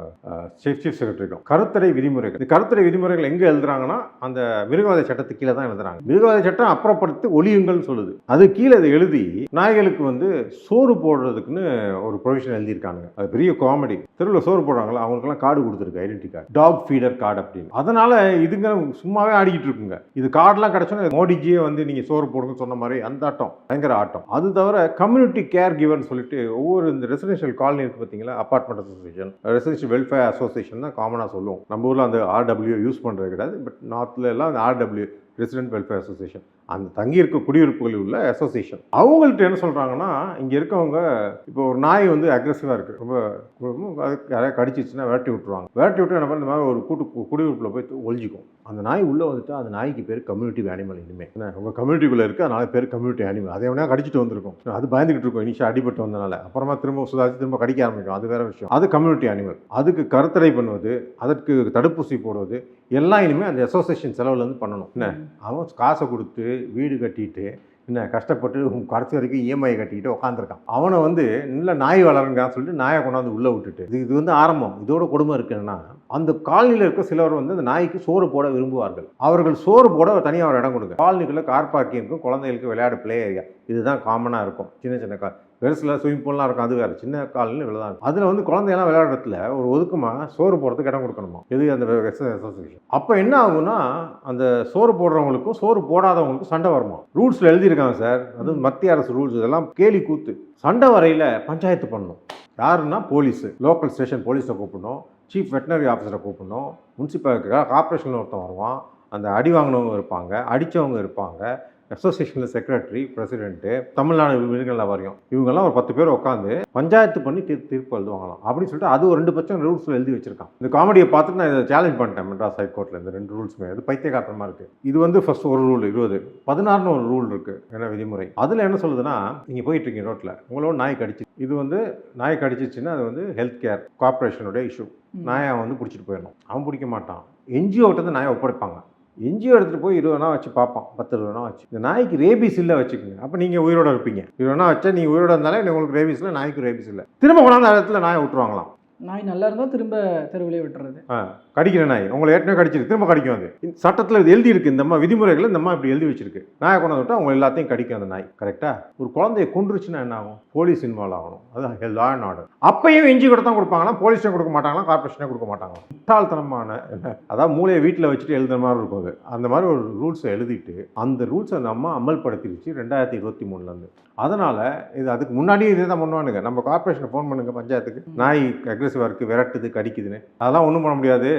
சீஃப் செக்ரட்டரிக்கும் கருத்தடை விதிமுறைகள். இந்த கருத்தடை விதிமுறைகள் எங்கே எழுதுறாங்கன்னா அந்த மிருகவதை சட்டத்துக்கு கீழே தான் எழுதுறாங்க. மிருகவதை சட்டம் அப்புறப்படுத்தி ஒளியுங்கள்னு சொல்லுது. அது கீழே இதை எழுதி நாய்களுக்கு வந்து சோறு போடுறதுக்குன்னு ஒரு ப்ரொவிஷன் எழுதியிருக்காங்க. அது பெரிய காமெடி. தெருவில் சோறு போடுறாங்களா அவங்களுக்கெல்லாம் கார்டு கொடுத்துருக்கு, identity card, dog feeder card அப்படின்னு. அதனால இதுங்க சும்மாவே ஆடிக்கிட்டு இருக்குங்க. இது கார்டெலாம் கிடைச்சோன்னா மோடிஜியே வந்து நீங்கள் சோறு போடுங்க சொன்ன மாதிரி அந்த ஆட்டம் பயங்கர ஆட்டம். அது தவிர கம்யூனிட்டி கேர் கிவர்னு சொல்லிட்டு ஒவ்வொரு இந்த ரெசிடென்ஷியல் காலனி இருக்குது பார்த்தீங்களா, apartment association, residential welfare association தான் காமனாக சொல்லுவோம். நம்ம ஊரில் அந்த RW யூஸ் பண்ணுறது கிடையாது. பட் நார்த்தில் எல்லாம் அந்த RW ரெசிடென்ட் வெல்ஃபேர் அசோசியேஷன், அந்த தங்கியிருக்க குடியிருப்புகளில் உள்ள அசோசியேஷன். அவங்கள்ட்ட என்ன சொல்கிறாங்கன்னா, இங்கே இருக்கவங்க இப்போ ஒரு நாய் வந்து அக்ரெசிவாக இருக்குது, ரொம்ப அதுக்கு யாரையா கடிச்சிச்சுன்னா விரட்டி விட்டுருவாங்க. விரட்டி விட்டு என்ன பண்ண, இந்த மாதிரி ஒரு குடியிருப்பில் போய் ஒழிஞ்சிக்கும். அந்த நாய் உள்ளே வந்துட்டு அந்த நாய்க்கு பேர் கம்யூனிட்டி அனிமல். இனிமேல் என்ன உங்கள் கம்யூனிட்டிக்குள்ளே இருக்குது, அதனால பேர் கம்யூனிட்டி அனிமல். அதை எவனா கடிச்சிட்டு வந்திருக்கும், அது பயந்துக்கிட்டு இருக்கும் இனிஷியா அடிபட்டு வந்தனால. அப்புறமா திரும்ப சுதாரிச்சு திரும்ப கடிக்க ஆரம்பிக்கும், அது வேற விஷயம். அது கம்யூனிட்டி அனிமல். அதுக்கு கருத்தடை பண்ணுவது, அதற்கு தடுப்பூசி போடுவது எல்லாம் இனிமேல் அந்த அசோசியேஷன் செலவுலேருந்து பண்ணணும். என்ன அவன் காசை கொடுத்து வீடு கட்டிட்டு என்ன கஷ்டப்பட்டு கடைசி வரைக்கும் இஎம்ஐ கட்டிக்கிட்டு உட்காந்துருக்கான். அவனை வந்து நல்ல நாய் வளருங்கான்னு சொல்லிட்டு நாயை கொண்டாந்து உள்ளே விட்டுட்டு இது வந்து ஆரம்பம். இதோட கொடுமை இருக்குன்னா, அந்த காலனியில் இருக்க சிலர் வந்து அந்த நாய்க்கு சோறு போட விரும்புவார்கள். அவர்கள் சோறு போட தனியாக ஒரு இடம் கொடுங்க. காலனிக்குள்ளே கார் பார்க்கிங் இருக்கும், குழந்தைகளுக்கு விளையாட பிளே ஏரியா, இதுதான் காமனாக இருக்கும். சின்ன சின்ன பெருசில் ஸ்விமிங் பூல்லாம் இருக்கும், அது வேறு. சின்ன காலனியில் இவ்வளோ தான் இருக்கும். அதில் வந்து குழந்தையெல்லாம் விளையாடுறதுல ஒரு ஒதுக்கமாக சோறு போடுறதுக்கு இடம் கொடுக்கணுமா, இது அந்த அசோசியேஷன். அப்போ என்ன ஆகும்னா, அந்த சோறு போடுறவங்களுக்கும் சோறு போடாதவங்களுக்கும் சண்டை வருமா. ரூல்ஸில் எழுதியிருக்காங்க சார், அது மத்திய அரசு ரூல்ஸ், இதெல்லாம் கேலி கூத்து. சண்டை வரையில் பஞ்சாயத்து பண்ணணும். யாருன்னா போலீஸு, லோக்கல் ஸ்டேஷன் போலீஸை கூப்பிடணும், சீஃப் வெட்டினரி ஆஃபீஸரை கூப்பிடணும், முனிசிபல் கார்பரேஷனில் ஒருத்தன் வருவான், அந்த அடி வாங்கினவங்க இருப்பாங்க, அடித்தவங்க இருப்பாங்க, அசோசியேஷனில் செக்ரட்டரி, பிரசிடென்ட்டு, தமிழ்நாடு விருதுகளில் வரையும், இவங்கெல்லாம் ஒரு 10 பேர் உட்காந்து பஞ்சாயத்து பண்ணி தீர்ப்பு எழுதுவாங்களாம் அப்படின்னு சொல்லிட்டு அது ஒரு 2 பட்சம் ரூல்ஸில் எழுதி வச்சிருக்கான். இந்த காமெடியை பார்த்துட்டு நான் இதை சேலஞ்ச் பண்ணிட்டேன் மெட்ராஸ் ஹைகோர்ட்டில். இந்த 2 ரூல்ஸுமே அது பைத்தியகாரத்தமாக இருக்குது. இது வந்து ஃபர்ஸ்ட் ஒரு ரூல் 20, 16 ஒரு ரூல் இருக்குது, என்ன விதிமுறை. அதில் என்ன சொல்லுதுன்னா, நீங்கள் போயிட்டு இருக்கீங்க ரோட்டில், உங்களோட நாய் கடிச்சு, இது வந்து நாய் கடிச்சிச்சுன்னா அது வந்து ஹெல்த் கேர் கார்பரேஷனுடைய இஷ்யூ. நாயை வந்து பிடிச்சிட்டு போயிடணும். அவன் பிடிக்க மாட்டான், என்ஜிஓ கிட்ட வந்து நாயை ஒப்படைப்பாங்க. என்ஜிஓ எடுத்துகிட்டு போய் 20 நாள் வச்சு பார்ப்பான், 10-20 நாள் வச்சு. இந்த நாய்க்கு ரேபிஸ் இல்லை வச்சுக்கோங்க, அப்போ நீங்கள் உயிரோட இருப்பீங்க. 20 நாள் வச்சா நீங்கள் உயிரோட இருந்தாலே உங்களுக்கு ரேபிஸ் இல்லை, நாய்க்கு ரேபிஸ் இல்லை. திரும்ப கொண்டாந்து இடத்துல நாயை விட்டுருவாங்களாம். நாய் நல்லா இருந்தால் திரும்ப தெருவிலே விட்டுறது. கடிக்கிற நாய் உங்களை ஏற்கனவே கடிச்சிருக்கு, திரும்ப கடிக்கும். அது சட்டத்தில் இது எழுதி இருக்குது, இந்த மாதிரி விதிமுறைகள் இந்த மாதிரி இப்படி எழுதி வச்சிருக்கு. நாயை கொண்டு விட்டால் அவங்க எல்லாத்தையும் கடிக்கும் அந்த நாய். கரெக்டாக ஒரு குழந்தைய கொண்டுருச்சுன்னா என்ன ஆகும், போலீஸ் இன்வால்வ் ஆகணும். அது லா அண்ட் ஆர்டர். அப்பையும் என்ஜி கூட தான் கொடுப்பாங்களா, போலீஸே கொடுக்க மாட்டாங்களா, கார்பரேஷனே கொடுக்க மாட்டாங்களா. முட்டாள்தனமான அதாவது மூளையை வீட்டில் வச்சுட்டு எழுதுற மாதிரி இருக்கும். அது அந்த மாதிரி ஒரு ரூல்ஸை எழுதிட்டு அந்த ரூல்ஸை நம்ம அமல்படுத்திடுச்சு 2023 அதனால் இது அதுக்கு முன்னாடியே இதே தான் பண்ணுவானுங்க. நம்ம கார்பரேஷனை ஃபோன் பண்ணுங்க பஞ்சாயத்துக்கு, நாய் அக்ரெசிவாக இருக்குது, விரட்டுது, கடிக்குதுன்னு. அதெல்லாம் ஒன்றும் பண்ண முடியாது.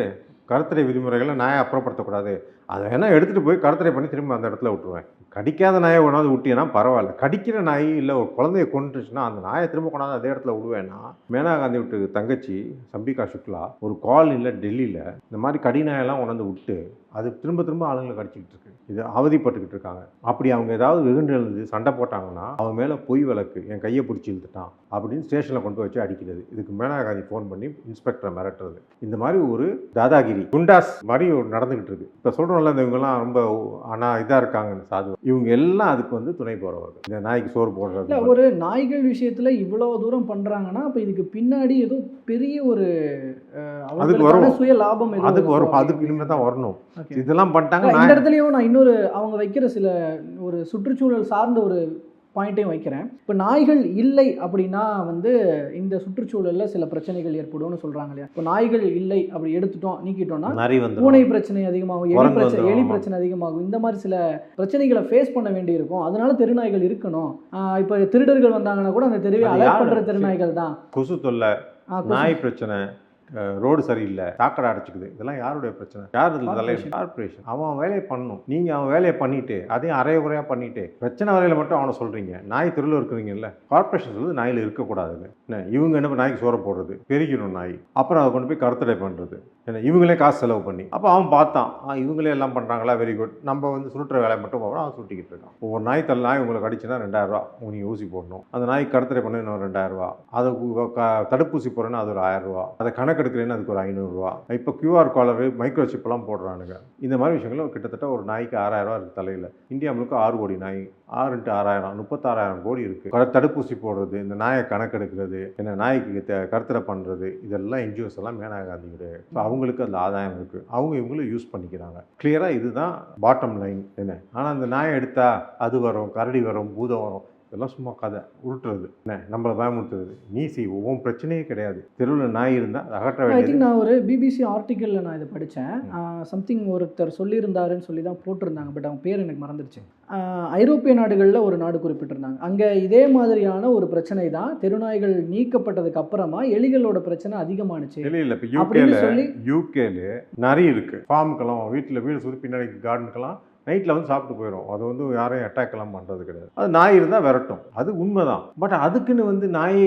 கருத்தடை விதிமுறைகளை நாயை அப்புறப்படுத்தக்கூடாது. அதை வேணால் எடுத்துகிட்டு போய் கருத்தடை பண்ணி திரும்ப அந்த இடத்துல விட்டுருவேன். கடிக்காத நாயை கொண்டாந்து விட்டியன்னா பரவாயில்ல. கடிக்கிற நாய் இல்லை ஒரு குழந்தைய கொண்டுச்சுன்னா அந்த நாயை திரும்ப கொண்டாந்து அதே இடத்துல விடுவேன்னா, மேனகா காந்தி விட்டு தங்கச்சி சம்பிகா சுக்லா ஒரு காலனியில் டெல்லியில் இந்த மாதிரி கடி நாயெல்லாம் கொண்டாந்து விட்டு அது திரும்ப திரும்ப ஆளுங்களை கடிச்சிக்கிட்டு இருக்கு. இது அவதிப்பட்டுக்கிட்டு இருக்காங்க. அப்படி அவங்க ஏதாவது வெகுண்டு எழுந்து சண்டை போட்டாங்கன்னா அவங்க மேலே பொய் வழக்கு, என் கையை பிடிச்சி இழுத்துட்டான் அப்படின்னு ஸ்டேஷனில் கொண்டு போய் வச்சு அடிக்கிறது. இதுக்கு மேனகா காந்தி ஃபோன் பண்ணி இன்ஸ்பெக்டரை மிரட்டுறது. இந்த மாதிரி ஒரு தாதாகிரி குண்டாஸ் மாதிரி நடந்துக்கிட்டு இருக்கு. இப்போ சொல்கிறோம்ல, இவங்கெல்லாம் ரொம்ப ஆனால் இதாக இருக்காங்கன்னு சாது, இவங்க எல்லாம் அதுக்கு வந்து துணை போகிறவர்கள். இந்த நாய்க்கு சோறு போடுறது. ஒரு நாய்கள் விஷயத்தில் இவ்வளோ தூரம் பண்ணுறாங்கன்னா அப்போ இதுக்கு பின்னாடி ஏதோ பெரிய ஒரு அதுக்கு வரும் சுய லாபம், அதுக்கு வரும், அதுக்கு இனிமேல் தான் வரணும். இதெல்லாம் பண்ணிட்டாங்க. இந்த இடத்துலையும் நான் இன்னொரு அவங்க வைக்கிற சில ஒரு சுற்றுச்சூழல் சார்ந்த ஒரு பாயிண்ட்டையும் வைக்கிறேன். இப்போ நாய்கள் இல்லை அப்படின்னா வந்து இந்த சுற்றுச்சூழலில் சில பிரச்சனைகள் ஏற்படும்னு சொல்கிறாங்க இல்லையா. இப்போ நாய்கள் இல்லை அப்படி எடுத்துட்டோம், நீக்கிட்டோம்னா பூனை பிரச்சனை அதிகமாகும், எலி பிரச்சனை அதிகமாகும். இந்த மாதிரி சில பிரச்சனைகளை ஃபேஸ் பண்ண வேண்டி இருக்கும். அதனால தெருநாய்கள் இருக்கணும். இப்போ திருடர்கள் வந்தாங்கன்னா கூட அந்த தெருவை அலர்ட் பண்ணுற தெருநாய்கள் தான். கொசு தொல்லை, நாய் பிரச்சனை, ரோடு சரியில்லை, சாக்கடை அடைச்சிக்குது, இதெல்லாம் யாருடைய பிரச்சனை? யார் இதில் தலைவர்? கார்பரேஷன். அவன் வேலையை பண்ணணும். நீங்கள் அவன் வேலையை பண்ணிட்டு அதையும் அரைய குறையாக பண்ணிட்டு பிரச்சனை வரையில் மட்டும் அவனை சொல்கிறீங்க. நாய் தெருவில் இருக்கிறீங்கல்ல, கார்பரேஷன் சொல்லுது நாயில் இருக்கக்கூடாதுன்னு. இவங்க என்ன நாய்க்கு சோற போடுறது, பெருகிடும் நாய், அப்புறம் அதை கொண்டு போய் கருத்தடை பண்ணுறது. ஏன்னா இவங்களே காசு செலவு பண்ணி. அப்போ அவன் பார்த்தான், இவங்களே எல்லாம் பண்ணுறாங்களா, வெரி குட், நம்ம வந்து சுருட்டுற வேலையை மட்டும் போகிறோம். அவன் சுட்டிக்கிட்டு இருக்கான். ஒவ்வொரு நாய் நாய் உங்களை கடிச்சுன்னா 2000 ரூபா நீங்கள் ஊசி போடணும். அந்த நாய்க்கு கருத்தடை பண்ண இன்னும் 2000 ரூபா. அதை தடுப்பூசி போடுறேன்னா அது ஒரு 1000 ரூபா. அதை கணக்கெடுக்கிறேன்னு அதுக்கு ஒரு 500 ரூபா. இப்போ QR காலரு, மைக்ரோ சிப்லாம் போடுறானுங்க. இந்த மாதிரி விஷயங்களும் கிட்டத்தட்ட ஒரு நாய்க்கு 6000 ரூபா இருக்குது தலையில். இந்தியா முழுக்க 6 கோடி நாய், 6 × 6000 36,000 கோடி இருக்குது. தடுப்பூசி போடுறது, இந்த நாயை கணக்கெடுக்கிறது, என்ன நாய்க்கு கருத்தடை பண்ணுறது, இதெல்லாம் NGOs எல்லாம் மேனகா காந்தியோட. ஸோ அவங்களுக்கு அந்த ஆதாயம் இருக்குது. அவங்க இவங்களும் யூஸ் பண்ணிக்கிறாங்க. கிளியராக இதுதான் பாட்டம் லைன். என்ன ஆனால் அந்த நாயை எடுத்தா அது வரும், கரடி வரும், பூதம் வரும், இதெல்லாம் சும்மா கதை உருட்டுறது, என்ன நம்மளை பயமுறுத்துறது. ஒவ்வொரு பிரச்சனையே கிடையாது. தெருவில் நாய் இருந்தால் அதை அகற்ற வேண்டியது. நான் ஒரு BBC ஆர்டிக்கலில் நான் இதை படித்தேன். சம்திங் ஒருத்தர் சொல்லியிருந்தாருன்னு சொல்லி தான் போட்டிருந்தாங்க, பட் அவங்க பேர் எனக்கு மறந்துடுச்சு. ஐரோப்பிய நாடுகளில் ஒரு நாடு குறிப்பிட்டிருந்தாங்க. அங்கே இதே மாதிரியான ஒரு பிரச்சனை தான். தெருநாய்கள் நீக்கப்பட்டதுக்கு அப்புறமா எலிகளோட பிரச்சனை அதிகமானுச்சு. இல்லை இப்போ யூகேல நிறைய இருக்குது. ஃபார்முக்கெல்லாம் வீட்டில் வீடு சுற்றி பின்னாடி கார்டனுக்கெல்லாம் நைட்டில் வந்து சாப்பிட்டு போயிடும். அது வந்து யாரையும் அட்டாக் எல்லாம் பண்ணுறது கிடையாது. அது நாய் இருந்தால் விரட்டும், அது உண்மைதான். பட் அதுக்குன்னு வந்து நாய்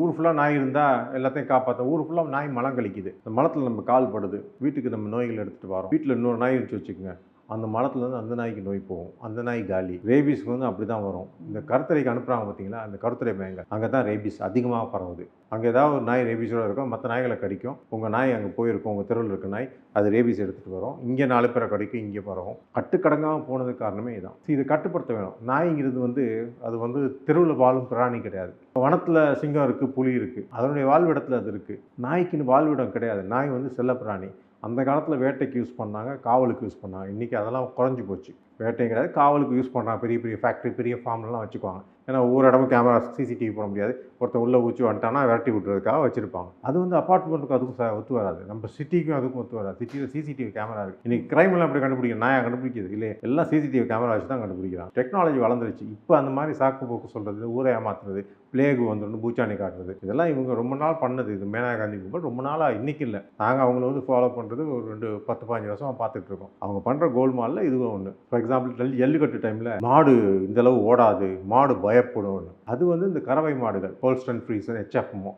ஊர் ஃபுல்லாக நாய் இருந்தால் எல்லாத்தையும் காப்பாற்ற, ஊர் ஃபுல்லாக நாய் மலம் கழிக்குது, அந்த மலத்தில் நம்ம கால் படுது, வீட்டுக்கு நம்ம நோய்கள் எடுத்துகிட்டு வரோம். வீட்டில் இன்னொரு நாய் இருந்துச்சு வச்சுக்கோங்க, அந்த மரத்துலேருந்து அந்த நாய்க்கு நோய் போகும், அந்த நாய் காலி. ரேபீஸ்க்கு வந்து அப்படி தான் வரும். இந்த கருத்தரைக்கு அனுப்புகிறாங்க பார்த்தீங்களா, அந்த கருத்தரை பயங்கள், அங்கே தான் ரேபீஸ் அதிகமாக பரவுது. அங்கே ஏதாவது ஒரு நாய் ரேபீஸோடு இருக்கும், மற்ற நாய்களை கடிக்கும். உங்கள் நாய் அங்கே போயிருக்கும், உங்கள் தெருவில் இருக்க நாய் அது ரேபீஸ் எடுத்துகிட்டு வரும், இங்கே 4 பேரை கடிக்கும், இங்கே பரவும். கட்டுக்கடங்காமல் போனதுக்கு காரணமே இதுதான். இது கட்டுப்படுத்த வேணும். நாய்ங்கிறது வந்து அது வந்து தெருவில் வாழும் பிராணி கிடையாது. வனத்தில் சிங்கம் இருக்குது, புலி இருக்குது, அதனுடைய வாழ்விடத்தில் அது இருக்குது. நாய்க்குன்னு வாழ்விடம் கிடையாது. நாய் வந்து செல்ல பிராணி. அந்த காலத்தில் வேட்டைக்கு யூஸ் பண்ணாங்க, காவலுக்கு யூஸ் பண்ணாங்க. இன்றைக்கி அதெல்லாம் குறைஞ்சி போச்சு. வேட்டையும் கிடையாது, காவலுக்கு யூஸ் பண்ணுறாங்க. பெரிய பெரிய ஃபேக்ட்ரி, பெரிய ஃபார்ம்லாம் வச்சுக்குவாங்க. ஏன்னா ஒவ்வொரு இடமும் கேமரா, சிசிடிவி போட முடியாது. ஒருத்தர் உள்ளே ஊச்சி வந்துட்டானா விரட்டி விட்டுறதுக்காக வச்சுருப்பாங்க. அது வந்து அப்பார்ட்மெண்ட்டுக்கு அதுக்கும் ஒத்து வராது, நம்ம சிட்டிக்கும் அதுக்கும் ஒத்து வராது. சிட்டியில் சிசிடிவி கேமரா இருக்குது. இன்றைக்கி கிரைம் எல்லாம் எப்படி கண்டுபிடிக்கும்? நாயை கண்டுபிடிக்கிறது இல்லையே, எல்லாம் சிசிடிவி கேமரா வச்சு தான் கண்டுபிடிக்கிறாங்க. டெக்னாலஜி வளர்ந்துருச்சு. இப்போ அந்த மாதிரி சாக்கு போக்கு சொல்கிறது, ஊரை ஏமாத்துறது, பிளேகு வந்துடும், பூச்சாணி காட்டுறது, இதெல்லாம் இவங்க ரொம்ப நாள் பண்ணது. இது மேனகா காந்தி கும்பல் ரொம்ப நாளாக, இன்றைக்கி இல்லை. நாங்கள் அவங்கள வந்து ஃபாலோ பண்ணுறது ஒரு 10-15 வருஷமாக பார்த்துட்டு இருக்கோம். அவங்க பண்ணுற கோல்மாலில் இதுவும் ஒன்று. ஃபார் எக்ஸாம்பிள் ஜல்லிக்கட்டு டைமில் மாடு இந்தளவு ஓடாது, மாடு பயப்படும். அது வந்து இந்த கறவை மாடுகள், ஹோல்ஸ்டன் ஃப்ரீசன், HFமோ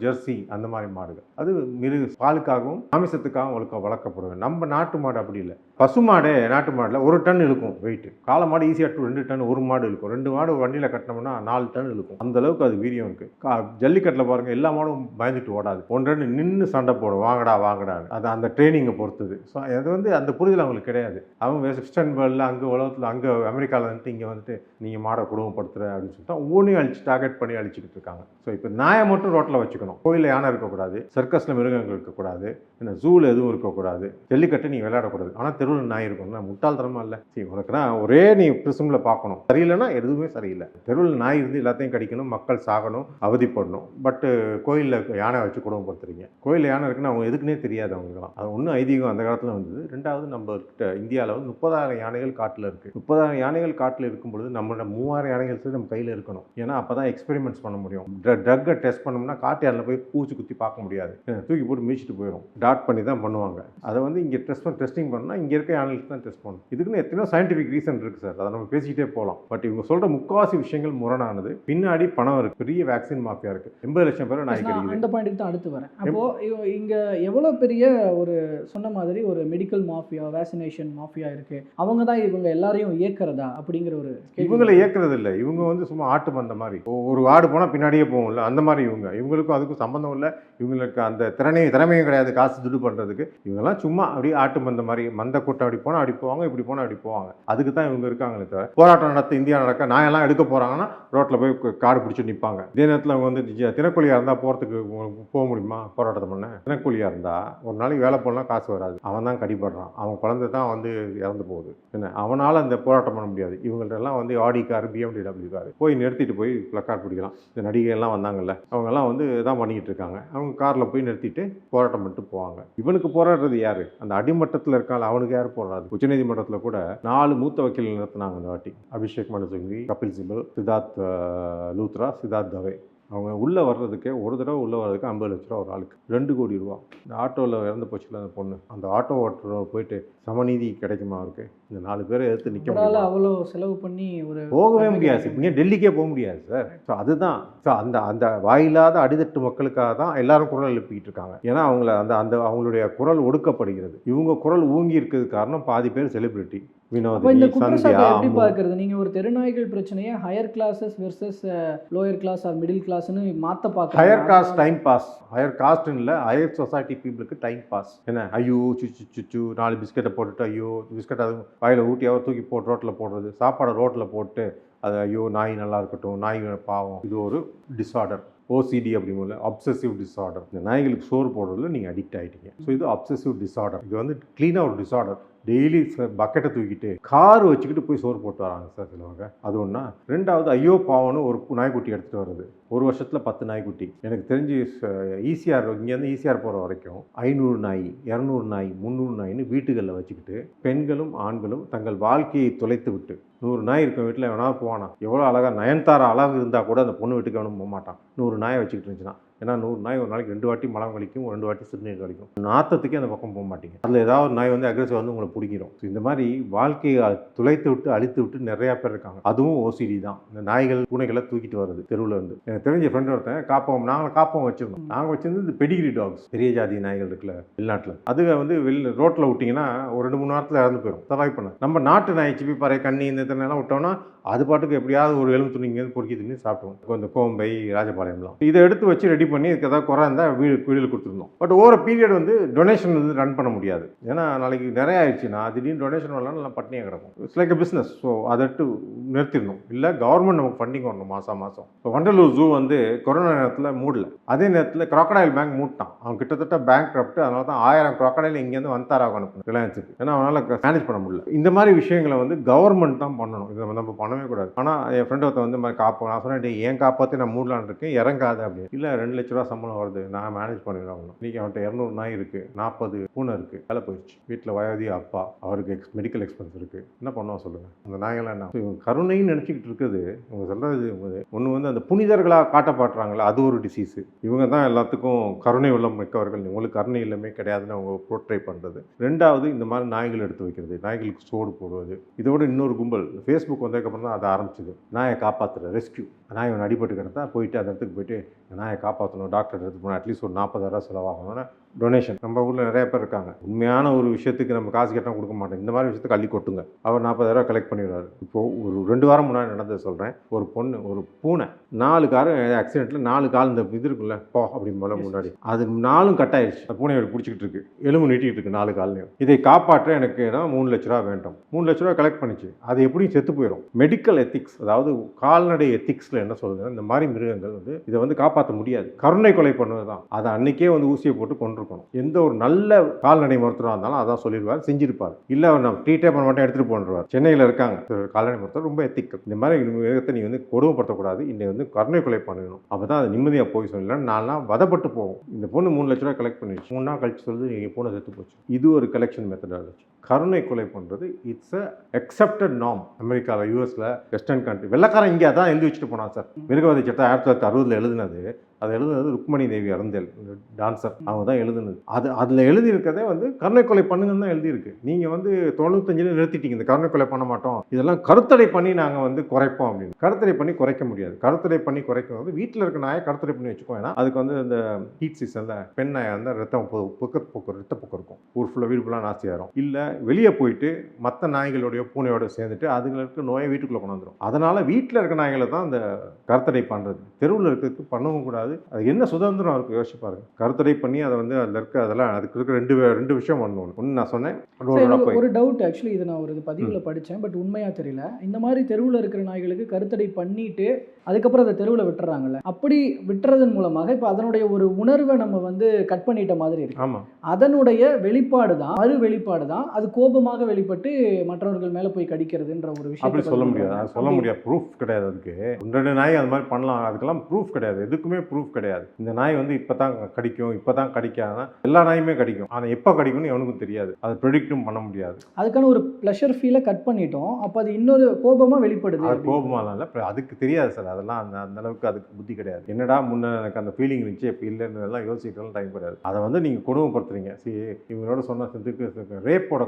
ஜெர்சி அந்த மாதிரி மாடுகள், அது பாலுக்காகவும் மாமிசத்துக்காகவும் வளர்க்கப்படுவேன். நம்ம நாட்டு மாடு அப்படி இல்லை. பசு மாடே நாட்டு மாடில் 1 டன் இழுக்கும் வெயிட். காளை மாடு ஈஸியாக 2 டன், 1 மாடு இழுக்கும். 2 மாடு வண்டியில் கட்டினோம்னா 4 டன் இழுக்கும். அந்த அளவுக்கு அது வீரியம் இருக்குது. ஜல்லிக்கட்டில் பாருங்கள், எல்லா மாடும் பயந்துட்டு ஓடாது. 1-2 நின்று சண்டை போடும், வாங்கடா வாங்கடான்னு. அது அந்த ட்ரைனிங்கை பொறுத்தது. ஸோ அது வந்து அந்த புரிதல் அவங்களுக்கு கிடையாது. அவங்க வெஸ்டர்ன் வேர்ல்டில், அங்கே உலகத்தில், அங்கே அமெரிக்காவில் வந்துட்டு இங்கே வந்துட்டு நீங்கள் மாடை குடும்பப்படுத்துகிற அப்படின்னு சொல்லிட்டு ஒவ்வொன்றையும் டார்கெட் பண்ணி அழிச்சிக்கிட்டு இருக்காங்க. ஸோ இப்போ நாயை மட்டும் ரோட்டில் வச்சுக்கணும். கோயிலில் யானை இருக்கக்கூடாது, சர்க்கஸில் மிருகங்கள் இருக்கக்கூடாது, என்ன ஜூவில் எதுவும் இருக்கக்கூடாது, ஜல்லிக்கட்டு நீ விளையாடக்கூடாது. ஆனால் தெருவில் நாய் இருக்கணும்னா முட்டாள்தனமாக இல்லை. சரி, உனக்குனா ஒரே நீ பிரிசமில் பார்க்கணும், சரியில்லைன்னா எதுவுமே சரியில்லை. தெருவில் நாய் இருந்து எல்லாத்தையும் கடிக்கணும், மக்கள் சாகணும், அவதிப்படணும். பட்டு கோயிலில் யானை வச்சு குடும்பப்படுத்துறீங்க. கோயிலில் யானை இருக்குன்னு அவங்க எதுக்குன்னே தெரியாது அவங்களுக்குலாம். அது ஒன்றும் ஐதீகம் அந்த காலத்தில் வந்தது. 2வது, நம்ம இந்தியாவில் வந்து 30,000 யானைகள் காட்டில் இருக்குது. 30,000 யானைகள் காட்டில் இருக்கும் பொழுது நம்மளோட 3,000 யானைகள் சரி நம்ம கையில் இருக்கணும். ஏன்னா அப்போ தான் எக்ஸ்பெரிமெண்ட்ஸ் பண்ண முடியும். ட்ரக்கை டெஸ்ட் பண்ணோம்னா காட்டு யானையில் போய் பூச்சி குத்தி பார்க்க முடியாது, தூக்கி போட்டு மீச்சிட்டு போயிடும். டாட் பண்ணி தான் பண்ணுவாங்க. அதை வந்து இங்கே டெஸ்டிங் பண்ணால் இங்கே இருக்க யானைகளுக்கு தான் டெஸ்ட் பண்ணணும். இதுக்குன்னு எத்தனையோ சயின்டிஃபிக் ரீசன் இருக்குது சார், அதை நம்ம பேசிக்கிட்டே போகலாம். பட் இவங்க சொல்கிற முக்கால்வாசி விஷயங்கள் முரணானது. பின்னாடி பணம் இருக்குது, பெரிய வேக்சின் மாஃபியா இருக்குது, 80 லட்சம் பேர் நாய் கடிக்குது. அந்த பாயிண்ட்டுக்கு தான் அடுத்து வரேன். அப்போது இங்கே எவ்வளோ பெரிய ஒரு சொன்ன மாதிரி ஒரு மெடிக்கல் மாஃபியா, வேக்சினேஷன் மாஃபியா இருக்குது. அவங்க தான் இவங்க எல்லாரையும் இயக்கிறதா அப்படிங்கிற ஒரு இவங்களை இயக்கிறது இல்லை. இவங்க வந்து சும்மா ஆட்டு மந்த மாதிரி, ஒரு ஆடு போனால் பின்னாடியே போகும்ல, அந்த மாதிரி இவங்களுக்கும் அதுக்கும் சம்மந்தம் இல்லை. இவங்களுக்கு அந்த திறமையும் கிடையாது காசு துடு பண்ணுறதுக்கு. இவங்கெல்லாம் சும்மா அப்படியே ஆட்டு மந்த மாதிரி, மந்த கூட்டம் அப்படி போனால் அப்படி போவாங்க, இப்படி போனால் அப்படி போவாங்க. அதுக்கு தான் இவங்க இருக்காங்களே தவிர, போராட்டம் நடத்த இந்தியா நடக்க நாயெல்லாம் எடுக்க போகிறாங்கன்னா ரோட்டில் போய் காடு பிடிச்சி நிற்பாங்க. இதே நேரத்தில் அவங்க வந்து தினக்கூலியாக இருந்தால் போக முடியுமா போராட்டத்தை பண்ண? தினக்கூலியாக இருந்தால் ஒரு நாளைக்கு வேலை போடலாம், காசு வராது. அவன் தான் கடிப்படுறான், அவன் குழந்தை தான் வந்து இறந்து போகுது. என்ன அவனால் அந்த போராட்டம் பண்ண முடியாது. இவங்கள்ட்ட எல்லாம் வந்து ஆடி கார், BMW கார் போய் நிறுத்திட்டு போய் பிளக்கார்ட் பிடிக்கலாம். இந்த நடிகைகள்லாம் வந்தாங்கல்ல, அவங்கெல்லாம் வந்து இதான் பண்ணிக்கிட்டு இருக்காங்க. அவங்க காரில் போய் நிறுத்திட்டு போராட்டம் பண்ணிட்டு போவாங்க. இவனுக்கு போராடுறது யார்? அந்த அடிமட்டத்தில் இருக்காள், அவனுக்கு யார் போராடுறது? உச்சநீதிமன்றத்தில் கூட 4 மூத்த வக்கீல் நிறுத்தினாங்க இந்த வாட்டி. அபிஷேக் மனு சிங்வி, கபில் சிபல், சித்தார்த் லூத்ரா, சித்தார்த் தவே. அவங்க உள்ளே வர்றதுக்கே, ஒரு தடவை உள்ளே வர்றதுக்கு 50 லட்ச ரூபா ஒரு ஆளுக்கு, 2 கோடி ரூபா. இந்த ஆட்டோவில் இறந்து போச்சுல அந்த பொண்ணு, அந்த ஆட்டோ ஓட்டுறவங்க போயிட்டு சமநீதி கிடைக்குமா அவருக்கு? இந்த 4 பேரை எடுத்து நிற்க முடியாது, அவ்வளோ செலவு பண்ணி போகவே முடியாது. இங்கே டெல்லிக்கே போக முடியாது சார். ஸோ அதுதான் அந்த வாயில்லாத அடித்தட்டு மக்களுக்காக தான் எல்லாரும் குரல் எழுப்பிக்கிட்டு இருக்காங்க. ஏன்னா அவங்களுடைய குரல் ஒடுக்கப்படுகிறது. இவங்க குரல் ஊங்கி இருக்கிறது காரணம் பாதி பேர் செலிபிரிட்டி. இந்த குற்றச்சாட்டை எப்படி பார்க்கறது? நீங்க ஒரு தெருநாய்கள் பிரச்சனையை higher classes versus lower class or middle கிளாஸ்னு மாற்ற பார்க்க. Higher caste time pass, higher காஸ்ட்னு இல்லை, ஹையர் சொசைட்டி பீப்புளுக்கு டைம் பாஸ். என்ன ஐயோ சுச்சு 4 பிஸ்கெட்டை போட்டுட்டு, ஐயோ பிஸ்கெட் அது வாயில் ஊட்டியாவது தூக்கி போட்டு ரோட்டில் போடுறது, சாப்பாடை ரோட்டில் போட்டு அது ஐயோ நாய் நல்லா இருக்கட்டும், நாய் பாவம். இது ஒரு டிஸார்டர், OCD அப்படிங்கிற அப்சசிவ் டிஸார்டர். இந்த நாய்களுக்கு சோறு போடுறதுல நீங்கள் அடிக்ட் ஆகிட்டீங்க. ஸோ இது அப்சசிவ் டிஸார்டர். இது வந்து க்ளீனாக ஒரு டிஸார்டர். டெய்லி பக்கெட்டை தூக்கிட்டு கார் வச்சுக்கிட்டு போய் சோறு போட்டு வராங்க சார் சிலவங்க. அது ஒன்றா. 2வது, ஐயோ பாவம்னு ஒரு நாய்க்குட்டி எடுத்துகிட்டு வருது. ஒரு வருஷத்தில் 10 நாய்க்குட்டி. எனக்கு தெரிஞ்சு ECR, இங்கேருந்து ECR போகிற வரைக்கும் 500 நாய், 200 நாய், 300 நாயின்னு வீட்டுகளில் வச்சுக்கிட்டு பெண்களும் ஆண்களும் தங்கள் வாழ்க்கையை தொலைத்து விட்டு, 100 நாய் இருக்கும் வீட்டில் எவனா போவானா? எவ்வளோ அழகாக நயன்தாரா அழகு இருந்தால் கூட அந்த பொண்ணு வீட்டுக்கு அவனும் போக மாட்டான். 100 நாயை வச்சுக்கிட்டு இருந்துச்சுன்னா ஏன்னா 100 நாய் ஒரு நாளைக்கு 2 வாட்டி மலம் கழிக்கும், 2 வாட்டி சிறுநீர் கழிக்கும். நாத்தத்துக்கே அந்த பக்கம் போக மாட்டீங்க. அதில் ஏதாவது ஒரு நாய் வந்து அக்ரெசிவ் வந்து உங்களை பிடிக்கிறோம். இந்த மாதிரி வாழ்க்கையை துளைத்து விட்டு அழித்து விட்டு நிறையா பேர் இருக்காங்க. அதுவும் ஓசிடி தான். இந்த நாய்கள் பூனைகளை தூக்கிட்டு வருது தெருவில் இருந்து. எனக்கு தெரிஞ்ச ஃப்ரெண்ட் ஒருத்தன் காப்பகம், நாங்கள் காப்பகம் வச்சிருந்தோம். நாங்கள் வச்சிருந்து இந்த பெடிகிரி டாக்ஸ், பெரிய ஜாதி நாய்கள் இருக்குல்ல வெளிநாட்டில், அது வந்து ரோட்டில் விட்டிங்கன்னா ஒரு 2-3 வாரத்தில் இறந்து போயிடும். சர்வைவ் பண்ண. நம்ம நாட்டு நாய் சிப்பி பாறை கண்ணி இந்த இதெல்லாம் விட்டோம்னா அது பாட்டுக்கு எப்படியாவது ஒரு எலும்பு துணி இங்கேருந்து பொறுக்கி தின்னு சாப்பிடுவோம். இந்த கோம்பை, ராஜபாளையம்லாம் இதை எடுத்து வச்சு ரெடி பண்ணி இதுக்கு ஏதாவது குறை இருந்தால் வீடில் கொடுத்துருந்தோம். பட் ஓவர பீரியட் வந்து டொனேஷன் வந்து ரன் பண்ண முடியாது. ஏன்னா நாளைக்கு நிறைய ஆயிடுச்சுன்னா திடீர்னு டொனேஷன் வரலாம், நல்லா பட்டினியாக கிடக்கும். It's like business. ஸோ அதை நிறுத்திடணும். இல்லை கவர்மெண்ட் நமக்கு ஃபண்டிங் வரணும் மாதம். இப்போ வண்டலூர் ஜூ வந்து கொரோனா நேரத்தில் மூடல. அதே நேரத்தில் க்ராக்கடைல் பேங்க் மூட்டான். அவன் கிட்டத்தட்ட பேங்க் கிரப்ட். அதனால தான் 1000 க்ராக்கடைல் இங்கேருந்து வந்தாராக அனுப்பணும் ரிலையன்ஸுக்கு. ஏன்னா அவனால் மேனேஜ் பண்ண முடியல. இந்த மாதிரி விஷயங்களை வந்து கவர்மெண்ட் தான் பண்ணணும். இதை நம்ம பண்ணவே கூடாது. ஆனால் என் ஃப்ரெண்ட் ஒருத்தன் வந்து மாதிரி காப்போம். நான் சொன்னேன், ஏன் காப்பாற்றி நான் மூடலான்னு இருக்கேன், இறங்காது அப்படின்னு. இல்லை 2 லட்ச ரூபா சம்பளம் வருது, நான் மேனேஜ் பண்ணிடுறேன். இன்னைக்கு அவன்கிட்ட 200 நாய் இருக்குது, 40 பூனை இருக்குது. வேலை போயிடுச்சு. வீட்டில் வயதி அப்பா, அவருக்கு மெடிக்கல் எக்ஸ்பென்ஸ் இருக்குது. என்ன பண்ணுவோம் சொல்லுங்கள்? அந்த நாயெல்லாம் என்ன இவங்க கருணைன்னு நினச்சிக்கிட்டு இருக்குது. இவங்க சொல்கிறது ஒன்று வந்து அந்த புனிதர்களாக காட்டப்படுறாங்களே, அது ஒரு டிசீஸு. இவங்க தான் எல்லாத்துக்கும் கருணை உள்ளம் மிக்கவர்கள், உங்களுக்கு கருணை இல்லமே கிடையாதுன்னு அவங்க ப்ரோட்ரை பண்ணுறது. 2வது இந்த மாதிரி நாய்கள் எடுத்து வைக்கிறது, நாய்களுக்கு சோடு போடுவது. இதோட இன்னொரு கும்பல் ஃபேஸ்புக் வந்ததுக்கப்புறம் தான் அதை ஆரம்பிச்சது. நாயை காப்பாற்றுற ரெஸ்கியூ. நாய் ஒன்று அடிபட்டு கிடந்தா போயிட்டு அந்த இடத்துக்கு போயிட்டு நாயை காப்பாற்றணும், டாக்டர் எடுத்து போனால் அட்லீஸ்ட் ஒரு 40,000 செலவாகணும்னா டொனேஷன். நம்ம ஊரில் நிறைய பேர் இருக்காங்க. உண்மையான ஒரு விஷயத்துக்கு நம்ம காசு கேட்டால் கொடுக்க மாட்டோம். இந்த மாதிரி விஷயத்துக்கு அள்ளி கொட்டுங்க. அவர் 40,000 கலெக்ட் பண்ணிடுவார். இப்போது ஒரு 2 வாரம் முன்னாடி நடந்தது சொல்கிறேன். ஒரு பொண்ணு, ஒரு பூனை 4 கார் ஆக்சிடென்ட்டில் 4 கால் இந்த இது இருக்குல்ல அப்படி போல முன்னாடி அது 4 கட் ஆயிடுச்சு. அந்த பூனை பிடிச்சிக்கிட்டு இருக்கு, எலும்பு நீட்டிகிட்டு இருக்கு 4 கால்லையும். இதை காப்பாற்ற எனக்கு 3 லட்ச ரூபா வேண்டும். 3 லட்ச ரூபா கலெக்ட் பண்ணிச்சு. அது எப்படியும் செத்து போயிடும். மெடிக்கல் எத்திக்ஸ், அதாவது கால்நடை எத்திக்ஸில் என்ன சொல்லுது, இந்த மாதிரி மிருகங்கள் வந்து இதை வந்து காப்பாற்ற முடியாது. கருணை கொலை பண்ணுவது தான். அதை அன்னைக்கே வந்து ஊசியை போட்டு கொண்டிருக்கணும். எந்த ஒரு நல்ல கால்நடை மருத்துவராக இருந்தாலும் அதான் சொல்லிடுவார், செஞ்சிருப்பார். இல்லை அவர் நம்ம ட்ரீட்டே பண்ண மாட்டேன் எடுத்துகிட்டு போன்றுவார். சென்னையில் இருக்காங்க கால்நடை மருத்துவர், ரொம்ப எத்திக்கல். இந்த மாதிரி மிருகத்தை நீ வந்து கொடுமைப்படுத்தக்கூடாது, இன்னை வந்து கருணை கொலை பண்ணணும். அப்போ தான் அது நிம்மதியாக போய் சொல்லலாம். நான்லாம் வதப்பட்டு போகும். இந்த பொண்ணு 3 லட்ச ரூபா கலெக்ட் பண்ணிடுச்சு. 3 நாள் கழிச்சு சொல்லுது, நீங்கள் பூனை செத்து போச்சு. இது ஒரு கலெக்ஷன் மெத்தடாலஜி. கருணை கொலை பண்ணுறது இட்ஸ் அ அக்செப்டட் நார்ம். அமெரிக்காவில், யூஎஸில், வெஸ்டர்ன் கண்ட்ரி. வெள்ளக்காரன் இங்கே அதான் எழுதி வச்சுட்டு போனான் சார். மிருகவதை சட்டம் 1960 எழுதுனது. அதை எழுதுனது ருக்மணி தேவி அருந்தேல், டான்சர். அவங்க தான் எழுதுனது. அதில் எழுதியிருக்கதே வந்து கருணை கொலை பண்ணுங்கன்னு தான் எழுதியிருக்கு. நீங்கள் வந்து 95 நிறுத்திட்டீங்க, இந்த கருணை கொலை பண்ண மாட்டோம், இதெல்லாம் கருத்தடை பண்ணி நாங்கள் வந்து குறைப்போம் அப்படின்னு. கருத்தடை பண்ணி குறைக்க முடியாது. கருத்தடை பண்ணி குறைக்கும் போது வீட்டில் இருக்க நாயை கருத்தடை பண்ணி வச்சுக்கோ. ஏன்னா அதுக்கு வந்து இந்த ஹீட் சீசனில் பெண் நாயை வந்து ரத்தப்போக்கு இருக்கும். ஊர் ஃபுல்லாக வீடு ஃபுல்லாக நாஸ்தி ஆயிரும். இல்லை வெளியே போயிட்டு மற்ற நாய்களுடைய பூனையோட சேர்ந்துட்டு அதுங்களுக்கு நோயை வீட்டுக்குள்ளே கொண்டு வந்துடும். அதனால் வீட்டில் இருக்க நாய்களை தான் அந்த கருத்தடை பண்ணுறது. தெருவில் இருக்கிறதுக்கு பண்ணவும் கூடாது. அது என்ன சுதந்திரம் இருக்கு யோசிச்சு பாருங்க. கருத்தடை பண்ணி அதை வந்து அதில் இருக்க அதெல்லாம் அதுக்கு இருக்க ரெண்டு விஷயம் பண்ணணும். ஒன்று நான் சொன்னேன், ஒரு டவுட். ஆக்சுவலி இது நான் ஒரு பதிவில் படித்தேன், பட் உண்மையாக தெரியல. இந்த மாதிரி தெருவில் இருக்கிற நாய்களுக்கு கருத்தடை பண்ணிட்டு அதுக்கப்புறம் அதை தெருவில் விட்டுறாங்கல்ல, அப்படி விட்டுறதன் மூலமாக இப்போ அதனுடைய ஒரு உணர்வை நம்ம வந்து கட் பண்ணிட்ட மாதிரி இருக்கு. ஆமாம், அதனுடைய வெளிப்பாடு தான், வெளிப்பாடு தான் அது கோபமாக வெளிப்பட்டு மற்றவர்கள் மேலே போய் கடிக்கிறதுன்ற ஒரு விஷயம். அப்படி சொல்ல முடியாது. அது சொல்ல முடியாது. ப்ரூஃப் கிடையாது. அதுக்கு 2 நாய் அது மாதிரி பண்ணலாம். அதுக்கெல்லாம் ப்ரூஃப் கிடையாது. எதுக்குமே ப்ரூஃப் கிடையாது. இந்த நாய் வந்து இப்போ தான் கடிக்கும், இப்போ தான் கடிக்காதுன்னா எல்லா நாயுமே கடிக்கும். ஆனால் எப்போ கடிக்கும்னு எவனுக்கும் தெரியாது. அதை ப்ரெடிக்டும் பண்ண முடியாது. அதுக்கான ஒரு ப்ளஷர் ஃபீலை கட் பண்ணிட்டோம். அப்போ அது இன்னொரு கோபமாக வெளிப்படுது. அது கோபமாக இல்லை, அதுக்கு தெரியாது சார். அதெல்லாம் அந்த அளவுக்கு அதுக்கு புத்தி கிடையாது. என்னடா முன்னே எனக்கு அந்த ஃபீலிங் இருந்துச்சு, இப்போ இல்லைன்னு யோசிக்கலாம் டைம் கிடையாது. அதை வந்து நீங்கள் கொடுமைப்படுத்துறீங்க. இவங்களோட சொன்ன இதுக்கு ரேப்போட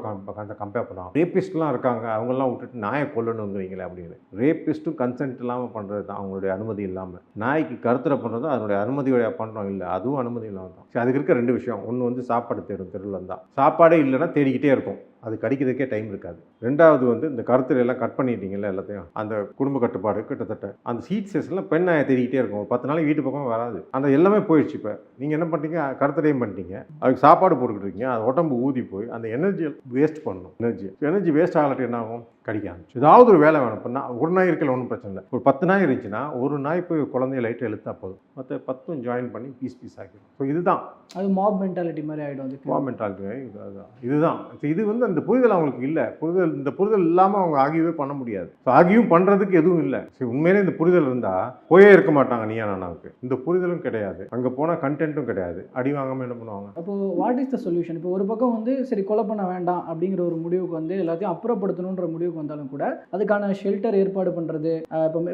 கம்பேர் பண்ணலாம். ரேப்பிஸ்ட்லாம் இருக்காங்க, அவங்கெல்லாம் விட்டுட்டு நாயை கொல்லணுங்கிறீங்களே அப்படின்னு. ரேப்பிஸ்ட்டும் கன்சென்ட் இல்லாமல் பண்ணுறது தான், அவங்களுடைய அனுமதி இல்லாமல். நாய்க்கு கருத்தரை பண்ணுறது அதனுடைய அனுமதியோட பண்ணுறோம். இல்லை, அதுவும் அனுமதி இல்லாமல் தான். அதுக்கு இருக்க 2 விஷயம். ஒன்று வந்து சாப்பாடு தேடும். தெருவில் இருந்தால் சாப்பாடே இல்லைன்னா தேடிக்கிட்டே இருக்கும். அது கடிக்கிறதுக்கே டைம் இருக்காது. 2வது வந்து இந்த கருத்துல எல்லாம் கட் பண்ணிட்டீங்கல்ல எல்லாத்தையும், அந்த குடும்ப கட்டுப்பாடு கிட்டத்தட்ட அந்த ஹீட் சீசனில் பெண் நாயை தேடிக்கிட்டே இருக்கும். ஒரு 10 நாளைக்கு வீட்டு பக்கம் வராது. அந்த எல்லாமே போயிடுச்சு. இப்போ நீங்கள் என்ன பண்ணிட்டீங்க, கருத்தடையும் பண்ணிட்டீங்க, அதுக்கு சாப்பாடு போட்டுக்கிட்டு இருக்கீங்க, அது உடம்பு ஊதி போய் அந்த எனர்ஜியை வேஸ்ட் பண்ணணும். எனர்ஜி வேஸ்ட் ஆகலட்டு என்ன ஆகும், கடிக்க ஆரம்பிச்சு. ஏதாவது ஒரு வேலை வேணும். இப்போ ஒரு நாய் இருக்கல ஒன்றும் பிரச்சனை இல்லை. ஒரு 10 நாய் இருந்துச்சுன்னா ஒரு நாய் போய் குழந்தைய லைட்டை இழுத்தா போதும், மற்ற 10 ஜாயின் பண்ணி பீஸ் ஆகிடும். ஸோ இதுதான் அது மாப் மென்டாலிட்டி மாதிரி ஆகிடும். மாப் மென்டாலிட்டி இதுதான். இது வந்து அந்த இந்த புரிதல் அவங்களுக்கு இல்லை. இந்த புரிதல் இல்லாமல் அவங்க ஆகியவே பண்ண முடியாது. ஸோ ஆகியும் பண்ணுறதுக்கு எதுவும் இல்லை. சரி, உண்மையிலே இந்த புரிதல் இருந்தால் போயே இருக்க மாட்டாங்க நீயா நானாவுக்கு. இந்த புரிதலும் கிடையாது, அங்கே போனால் கண்டென்ட்டும் கிடையாது, அடி வாங்காமல் என்ன பண்ணுவாங்க? அப்போது வாட் இஸ் த சொல்யூஷன்? இப்போ ஒரு பக்கம் வந்து சரி கொலை பண்ண வேண்டாம் அப்படிங்கிற ஒரு முடிவுக்கு வந்து எல்லாத்தையும் அப்புறப்படுத்தணுன்ற முடிவுக்கு வந்தாலும் கூட அதுக்கான ஷெல்டர் ஏற்பாடு பண்ணுறது,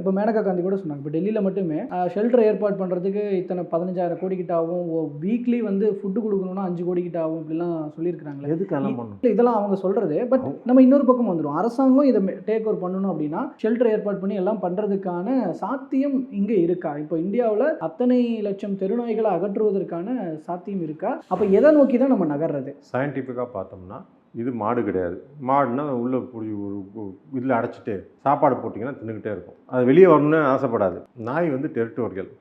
இப்போ மேனகா காந்தி கூட சொன்னாங்க, இப்போ டெல்லியில் மட்டுமே ஷெல்டர் ஏற்பாடு பண்ணுறதுக்கு இத்தனை 15,000 கோடி கிட்ட ஆகும், வீக்லி வந்து ஃபுட்டு கொடுக்கணும்னா 5 கோடி கிட்ட ஆகும், இப்படிலாம் சொல்லியிருக்கிறாங்களே. எதுக்கு எல்லாம் பண்ணணும்? இதெல்லாம் அவங்க சொல்கிறது. பட் நம்ம இன்னொரு பக்கம் வந்துடும், அரசாங்கம் இதை டேக் ஓவர் பண்ணணும் அப்படின்னா ஷெல்டர் ஏற்பாடு பண்ணி எல்லாம் பண்ணுறதுக்கான சாத்தியம் இங்கே இருக்கா? இப்போ இந்தியாவில் அத்தனை லட்சம் தெருநாய்களை அகற்றுவதற்கான சாத்தியம் இருக்கா? அப்போ எதை நோக்கி தான் நம்ம நகர்றது? சயின்டிஃபிக்காக பார்த்தோம்னா இது மாடு கிடையாது. மாடுனா உள்ளே பிடிச்சி ஒரு இதில் அடைச்சிட்டு சாப்பாடு போட்டிங்கன்னா தின்னுக்கிட்டே இருக்கும். அது வெளியே வரணும்னு ஆசைப்படாது. நாய் வந்து டெரிட்டோரியல்,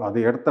அது இடத்த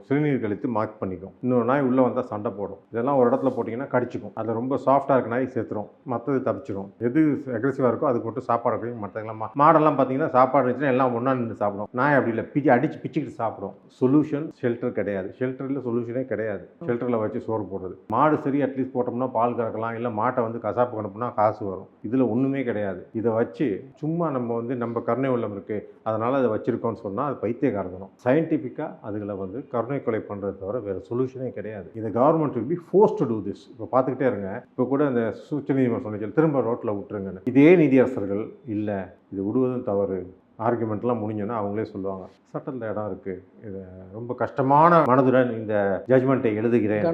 சிறுநீர் கழித்து மார்க் பண்ணிக்கும். இன்னொரு நாய் உள்ளே வந்தால் சண்டை போடும். இதெல்லாம் ஒரு இடத்துல போட்டிங்கன்னா கடிச்சிக்கும். அது ரொம்ப சாஃப்டாக இருக்க நாய் சேர்த்துரும், மற்றது தப்பிச்சிடும். எது அக்ரெசிவாக இருக்கோ அதுக்கு மட்டும் சாப்பாடு வைக்கும். மற்றதெல்லாம் மாடெல்லாம் பார்த்தீங்கன்னா சாப்பாடு இருந்துச்சுன்னா எல்லாம் ஒன்றா நின்று சாப்பிடும். நாய் அப்படி இல்லை, பிச்சுக்கிட்டு சாப்பிடும். சொல்யூஷன் ஷெல்டர் கிடையாது. ஷெல்டரில் சொல்யூஷனே கிடையாது. ஷெல்டரில் வச்சு சோறு போடுறது. மாடு சரி அட்லீஸ்ட் போட்டோம்னா பால் கறக்கலாம், இல்லை மாட்டை வந்து கசாப்பு அனுப்புனா காசு வரும். இதில் ஒன்றுமே கிடையாது. இதை வச்சு சும்மா நம்ம கருணை உள்ளம் இருக்குது அதனால் அதை வச்சுருக்கோன்னு சொன்னால் அது பைத்தியக்காரதனம். சயின்டிஃபிக்காக அதுகளை வந்து கருணை கொலை பண்ணுறது தவிர வேறு சொல்யூஷனே கிடையாது. இதை government will be force to do this. இப்போ பார்த்துக்கிட்டே இருங்க. இப்போ கூட இந்த உச்சநீதிமன்றம் சொன்னிச்சு திரும்ப ரோட்டில் விட்டுருங்கன்னு. இதே நீதியரசர்கள் இல்லை இது விடுவதும் தவறு ஆர்குமெண்ட்லாம் முடிஞ்சோன்னா அவங்களே சொல்லுவாங்க சட்டத்தில் இடம் இருக்குது, இது ரொம்ப கஷ்டமான மனதுடன் இந்த ஜட்ஜ்மெண்ட்டை எழுதுகிறேன்,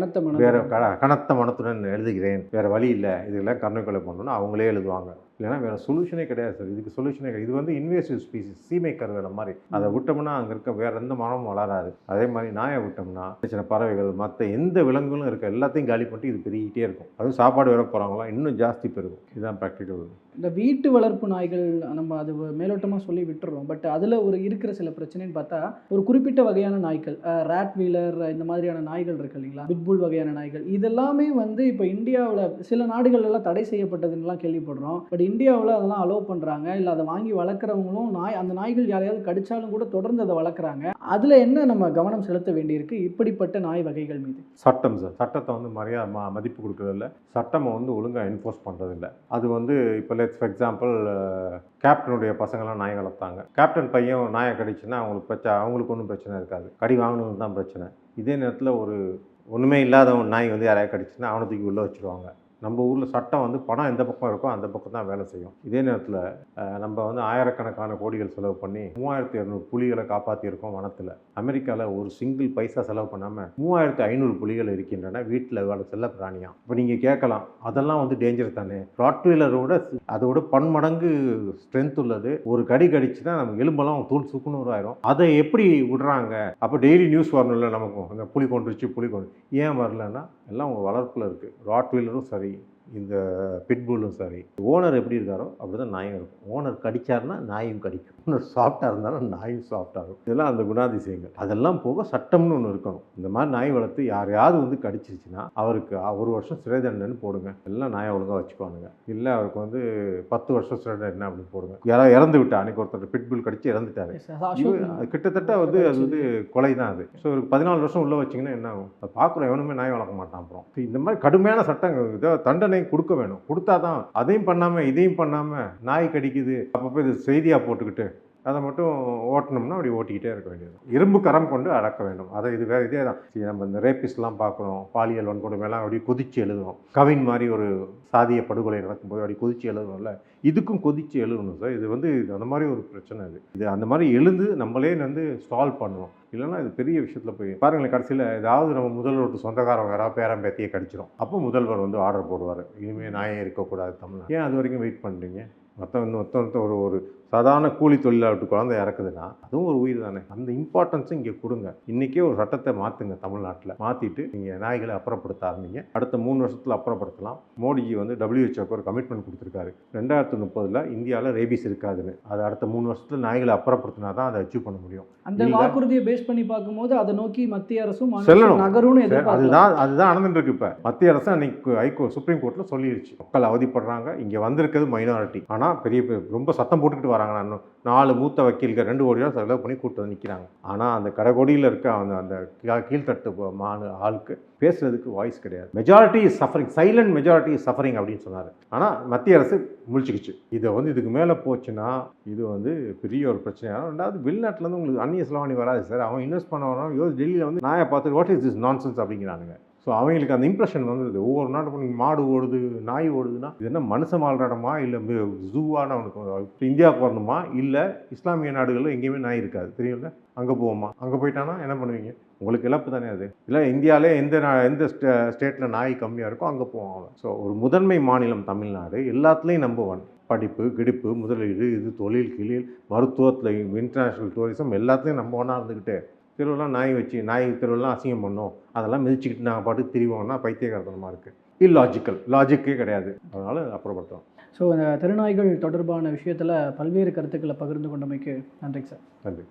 வேறு கனத்த மனத்துடன் எழுதுகிறேன், வேறு வழி இல்லை, இதெல்லாம் கருணை கொலை பண்ணணும்னு அவங்களே எழுதுவாங்க. இல்லைனா வேறு சொல்யூஷனே கிடையாது சார். இதுக்கு சொல்யூஷனே கிடையாது. இது வந்து இன்வேசிவ் ஸ்பீசிஸ், சீமை கருவேல மாதிரி. அதை விட்டோம்னா அங்கே இருக்க வேறு எந்த மரமும் வளராது. அதே மாதிரி நாயை விட்டோம்னா சின்ன பறவைகள் மற்ற எந்த விலங்குகளும் இருக்க எல்லாத்தையும் காலி பண்ணிட்டு இது பெருகிட்டே இருக்கும். அதுவும் சாப்பாடு வேற போகிறாங்களாம் இன்னும் ஜாஸ்தி பெருகும். இதுதான் ப்ராக்டிக்கல். இந்த வீட்டு வளர்ப்பு நாய்கள் நம்ம அது மேலோட்டமாக சொல்லி விட்டுறோம். பட் அதில் இருக்கிற சில பிரச்சனைன்னு பார்த்தா ஒரு குறிப்பிட்ட வகையான நாய்கள், ரேட் வீலர், இந்த மாதிரியான நாய்கள் இருக்கு இல்லைங்களா, பிட்புல் வகையான நாய்கள், இதெல்லாமே வந்து இப்போ இந்தியாவில் சில நாடுகள்லாம் தடை செய்யப்பட்டதுன்னெலாம் கேள்விப்படுறோம். பட் இந்தியாவில் அதெல்லாம் அலோவ் பண்ணுறாங்க. இல்லை அதை வாங்கி வளர்க்குறவங்களும் அந்த நாய்கள் யாரையாவது கடிச்சாலும் கூட தொடர்ந்து அதை வளர்க்குறாங்க. அதில் என்ன நம்ம கவனம் செலுத்த வேண்டியிருக்கு இப்படிப்பட்ட நாய் வகைகள் மீது? சட்டம் சார். சட்டத்தை வந்து மதிப்பு கொடுக்கறதில்ல. சட்டம் வந்து ஒழுங்காக என்ஃபோர்ஸ் பண்ணுறதில்ல. அது வந்து இப்போ ஃபார் எக்ஸாம்பிள் கேப்டனுடைய பசங்களாம் நாய் வளர்த்தாங்க. கேப்டன் பையன் நாயை கடிச்சுன்னா அவங்களுக்கு ஒன்றும் பிரச்சனை இருக்காது, கடி வாங்கணுன்னு தான் பிரச்சனை. இதே நேரத்தில் ஒரு ஒன்றுமே இல்லாத நாய் வந்து யாரையா கடிச்சுன்னா அவனை தூக்கி உள்ளே வச்சுருவாங்க. நம்ம ஊரில் சட்டம் வந்து பணம் எந்த பக்கம் இருக்கோ அந்த பக்கம் தான் வேலை செய்யும். இதே நேரத்தில் நம்ம வந்து ஆயிரக்கணக்கான கோடிகள் செலவு பண்ணி 3200 புலிகளை காப்பாற்றியிருக்கோம் வனத்தில். அமெரிக்காவில் ஒரு சிங்கிள் பைசா செலவு பண்ணாமல் 3500 புலிகள் இருக்கின்றன வீட்டில் வேலை செல்ல பிராணியாக. இப்போ நீங்கள் கேட்கலாம் அதெல்லாம் வந்து டேஞ்சர் தானே, ராட்வீலரோட அதோட பன்மடங்கு ஸ்ட்ரென்த் உள்ளது. ஒரு கடி கடிச்சுன்னா நம்ம எலும்பெல்லாம் தூள் சுக்குநூறு ஆயிரும். அதை எப்படி விடுறாங்க? அப்போ டெய்லி நியூஸ் வரணும்ல நமக்கும், இந்த புலி கொண்டுருச்சு புலி கொண்டு. ஏன் வரலன்னா எல்லாம் உங்கள் வளர்ப்பில் இருக்குது. ராட்வீலரும் சரி இந்த பிட்புல்லும் சரி, ஓனர் எப்படி இருக்காரோ அப்படி தான் நாயும் இருக்கும். ஓனர் கடிச்சாருன்னா நாயும் கடிக்கும், ஓனர் சாஃப்டாக இருந்தாலும் நாயும் சாஃப்டாக இருக்கும். இதெல்லாம் அந்த குணாதிசயங்கள். அதெல்லாம் போக சட்டம்னு ஒன்று இருக்கணும். இந்த மாதிரி நாய் வளர்த்து யாரையாவது வந்து கடிச்சிருச்சுன்னா அவருக்கு 1 வருஷம் சிறை தண்டனை போடுங்க. எல்லாம் நாயை ஒழுங்காக வச்சுக்குவானுங்க. இல்லை அவருக்கு வந்து 10 வருஷம் சிறை தண்டனை அப்படின்னு போடுங்க. யாராவது இறந்து விட்டா, அன்றைக்கி ஒருத்தர் பிட்புல் கடிச்சு இறந்துட்டாரு, கிட்டத்தட்ட வந்து அது வந்து கொலை தான் அது. ஸோ ஒரு 14 வருஷம் உள்ளே வச்சிங்கன்னா என்ன ஆகும்? அதை பார்க்குறோம், எவனுமே நாய் வளர்க்க மாட்டான். அப்புறம் இந்த மாதிரி கடுமையான சட்டங்கள் இதை தண்டனை கொடுக்க வேணும். கொடுத்தாதான் அதையும் பண்ணாமல் இதையும் பண்ணாமல் நாய் கடிக்குது அப்பப்போ இது செய்தியாக போட்டுக்கிட்டு அதை மட்டும் ஓட்டணும்னா அப்படி ஓட்டிக்கிட்டே இருக்க வேண்டியது. இரும்பு கரம் கொண்டு அடக்க வேண்டும். அதை இது வேறு இதே தான். நம்ம இந்த ரேபிஸ்ட்லாம் பார்க்குறோம், பாலியல் வன்கொடுமையெல்லாம் அப்படி கொதிச்சு எழுதுறோம். கவின் மாதிரி ஒரு சாதிய படுகொலை நடக்கும்போது அப்படி கொதிச்சு எழுதுறோம்ல, இதுக்கும் கொதிச்சு எழுதணும் சார். இது வந்து அந்த மாதிரி ஒரு பிரச்சனை. இது அந்த மாதிரி எழுந்து நம்மளே வந்து சால்வ் பண்ணணும். இல்லைன்னா இது பெரிய விஷயத்தில் போய் பாருங்களேன், கடைசியில் ஏதாவது நம்ம முதல்வருக்கு சொந்தக்காரங்க யாராவது பேரம் பேத்தியை கடிச்சிடும். அப்போ முதல்வர் வந்து ஆர்டர் போடுவார், இனிமேல் நாயே இருக்கக்கூடாது தமிழ்நாடு. ஏன் அது வரைக்கும் வெயிட் பண்ணுறீங்க? மொத்தம் ஒரு சாதாரண கூலி தொழிலாளர் குழந்தை இறக்குதுன்னா அதுவும் ஒரு உயிர் தானே. அந்த இம்பார்ட்டன்ஸும் இங்கே கொடுங்க. இன்றைக்கே ஒரு சட்டத்தை மாற்றுங்க தமிழ்நாட்டில். மாற்றிட்டு நீங்கள் நாய்களை அப்புறப்படுத்த ஆரம்பிங்க. அடுத்த 3 வருஷத்தில் அப்புறப்படுத்தலாம். மோடிஜி வந்து WHO ஒரு கமிட்மெண்ட் கொடுத்துருக்காரு 2030 இந்தியாவில் ரேபிஸ் இருக்காதுன்னு. அது அடுத்த 3 வருஷத்தில் நாய்களை அப்புறப்படுத்தினா தான் அதை அச்சீவ் பண்ண முடியும். அந்த வாக்குறுதியை பேஸ் பண்ணி பார்க்கும்போது அதை நோக்கி மத்திய அரசும் நகரும். அதுதான் நடந்துட்டு இருக்கு. இப்போ மத்திய அரசு அன்னைக்கு சுப்ரீம் கோர்ட்டில் சொல்லிடுச்சு, மக்கள் அவதிப்படுறாங்க, இங்கே வந்திருக்கிறது மைனாரிட்டி, ஆனால் பெரிய ரொம்ப சத்தம் போட்டுக்கிட்டு வராங்கன்னா இன்னும் 4 மூத்த வக்கீல்கள் 2 கோடி ரூபா செலவு பண்ணி கூப்பிட்டு வந்து நிற்கிறாங்க. ஆனால் அந்த கடைக்கோடியில் இருக்க அந்த கீழ்த்தட்டு ஆளுக்கு பேசுறதுக்கு வாய்ஸ் கிடையாது. Majority is suffering, silent majority is suffering அப்படின்னு சொன்னார். ஆனால் மத்திய அரசு முழிச்சுக்கிச்சு. இதை வந்து இதுக்கு மேலே போச்சுன்னா இது வந்து பெரிய ஒரு பிரச்சனையாக. ரெண்டாவது வெளிநாட்டிலேருந்து உங்களுக்கு அந்நிய செலவாணி வராது சார். அவன் இன்வெஸ்ட் பண்ண வரோம் டெல்லியில் வந்து நாயை பார்த்து வாட் இஸ் திஸ் நான்சென்ஸ் அப்படிங்கிறானுங்க. ஸோ அவங்களுக்கு அந்த இம்ப்ரெஷன் வந்துடுது. ஒவ்வொரு நாட்டுக்கும் நீங்கள் மாடு ஓடுது, நாய் ஓடுதுன்னா இது என்ன மனுஷன் வாழ்றடமா இல்லை ஜூவான அவனுக்கு இந்தியாவுக்கு வரணுமா, இல்லை இஸ்லாமிய நாடுகளில் எங்கேயுமே நாய் இருக்காது தெரியும்ல, அங்கே போவோமா? அங்கே போயிட்டானா என்ன பண்ணுவீங்க? உங்களுக்கு இழப்பு தானே அது. இல்லை இந்தியாவிலே எந்த ஸ்டேட்டில் நாய் கம்மியாக இருக்கோ அங்கே போவாங்க. ஸோ ஒரு முதன்மை மாநிலம் தமிழ்நாடு, எல்லாத்துலேயும் நம்பர் 1. படிப்பு கிடிப்பு முதலீடு இது தொழில் கிளில் மருத்துவத்தில் இன்டர்நேஷ்னல் டூரிசம் எல்லாத்துலேயும் நம்பர் 1 இருந்துக்கிட்டு தெருவெல்லாம் நாய் தெருவெல்லாம் அசிங்கம் பண்ணோம், அதெல்லாம் மிதிச்சுக்கிட்டு நாங்கள் பாட்டுக்கு திரிவோம்னா பைத்தியகாரத்தனமாக இருக்குது. லாஜிக்கே கிடையாது. அதனால் அப்புறப்படுத்துகிறோம். ஸோ இந்த தெருநாய்கள் தொடர்பான விஷயத்தில் பல்வேறு கருத்துக்களை பகிர்ந்து கொண்டமைக்கு நன்றி சார். நன்றி.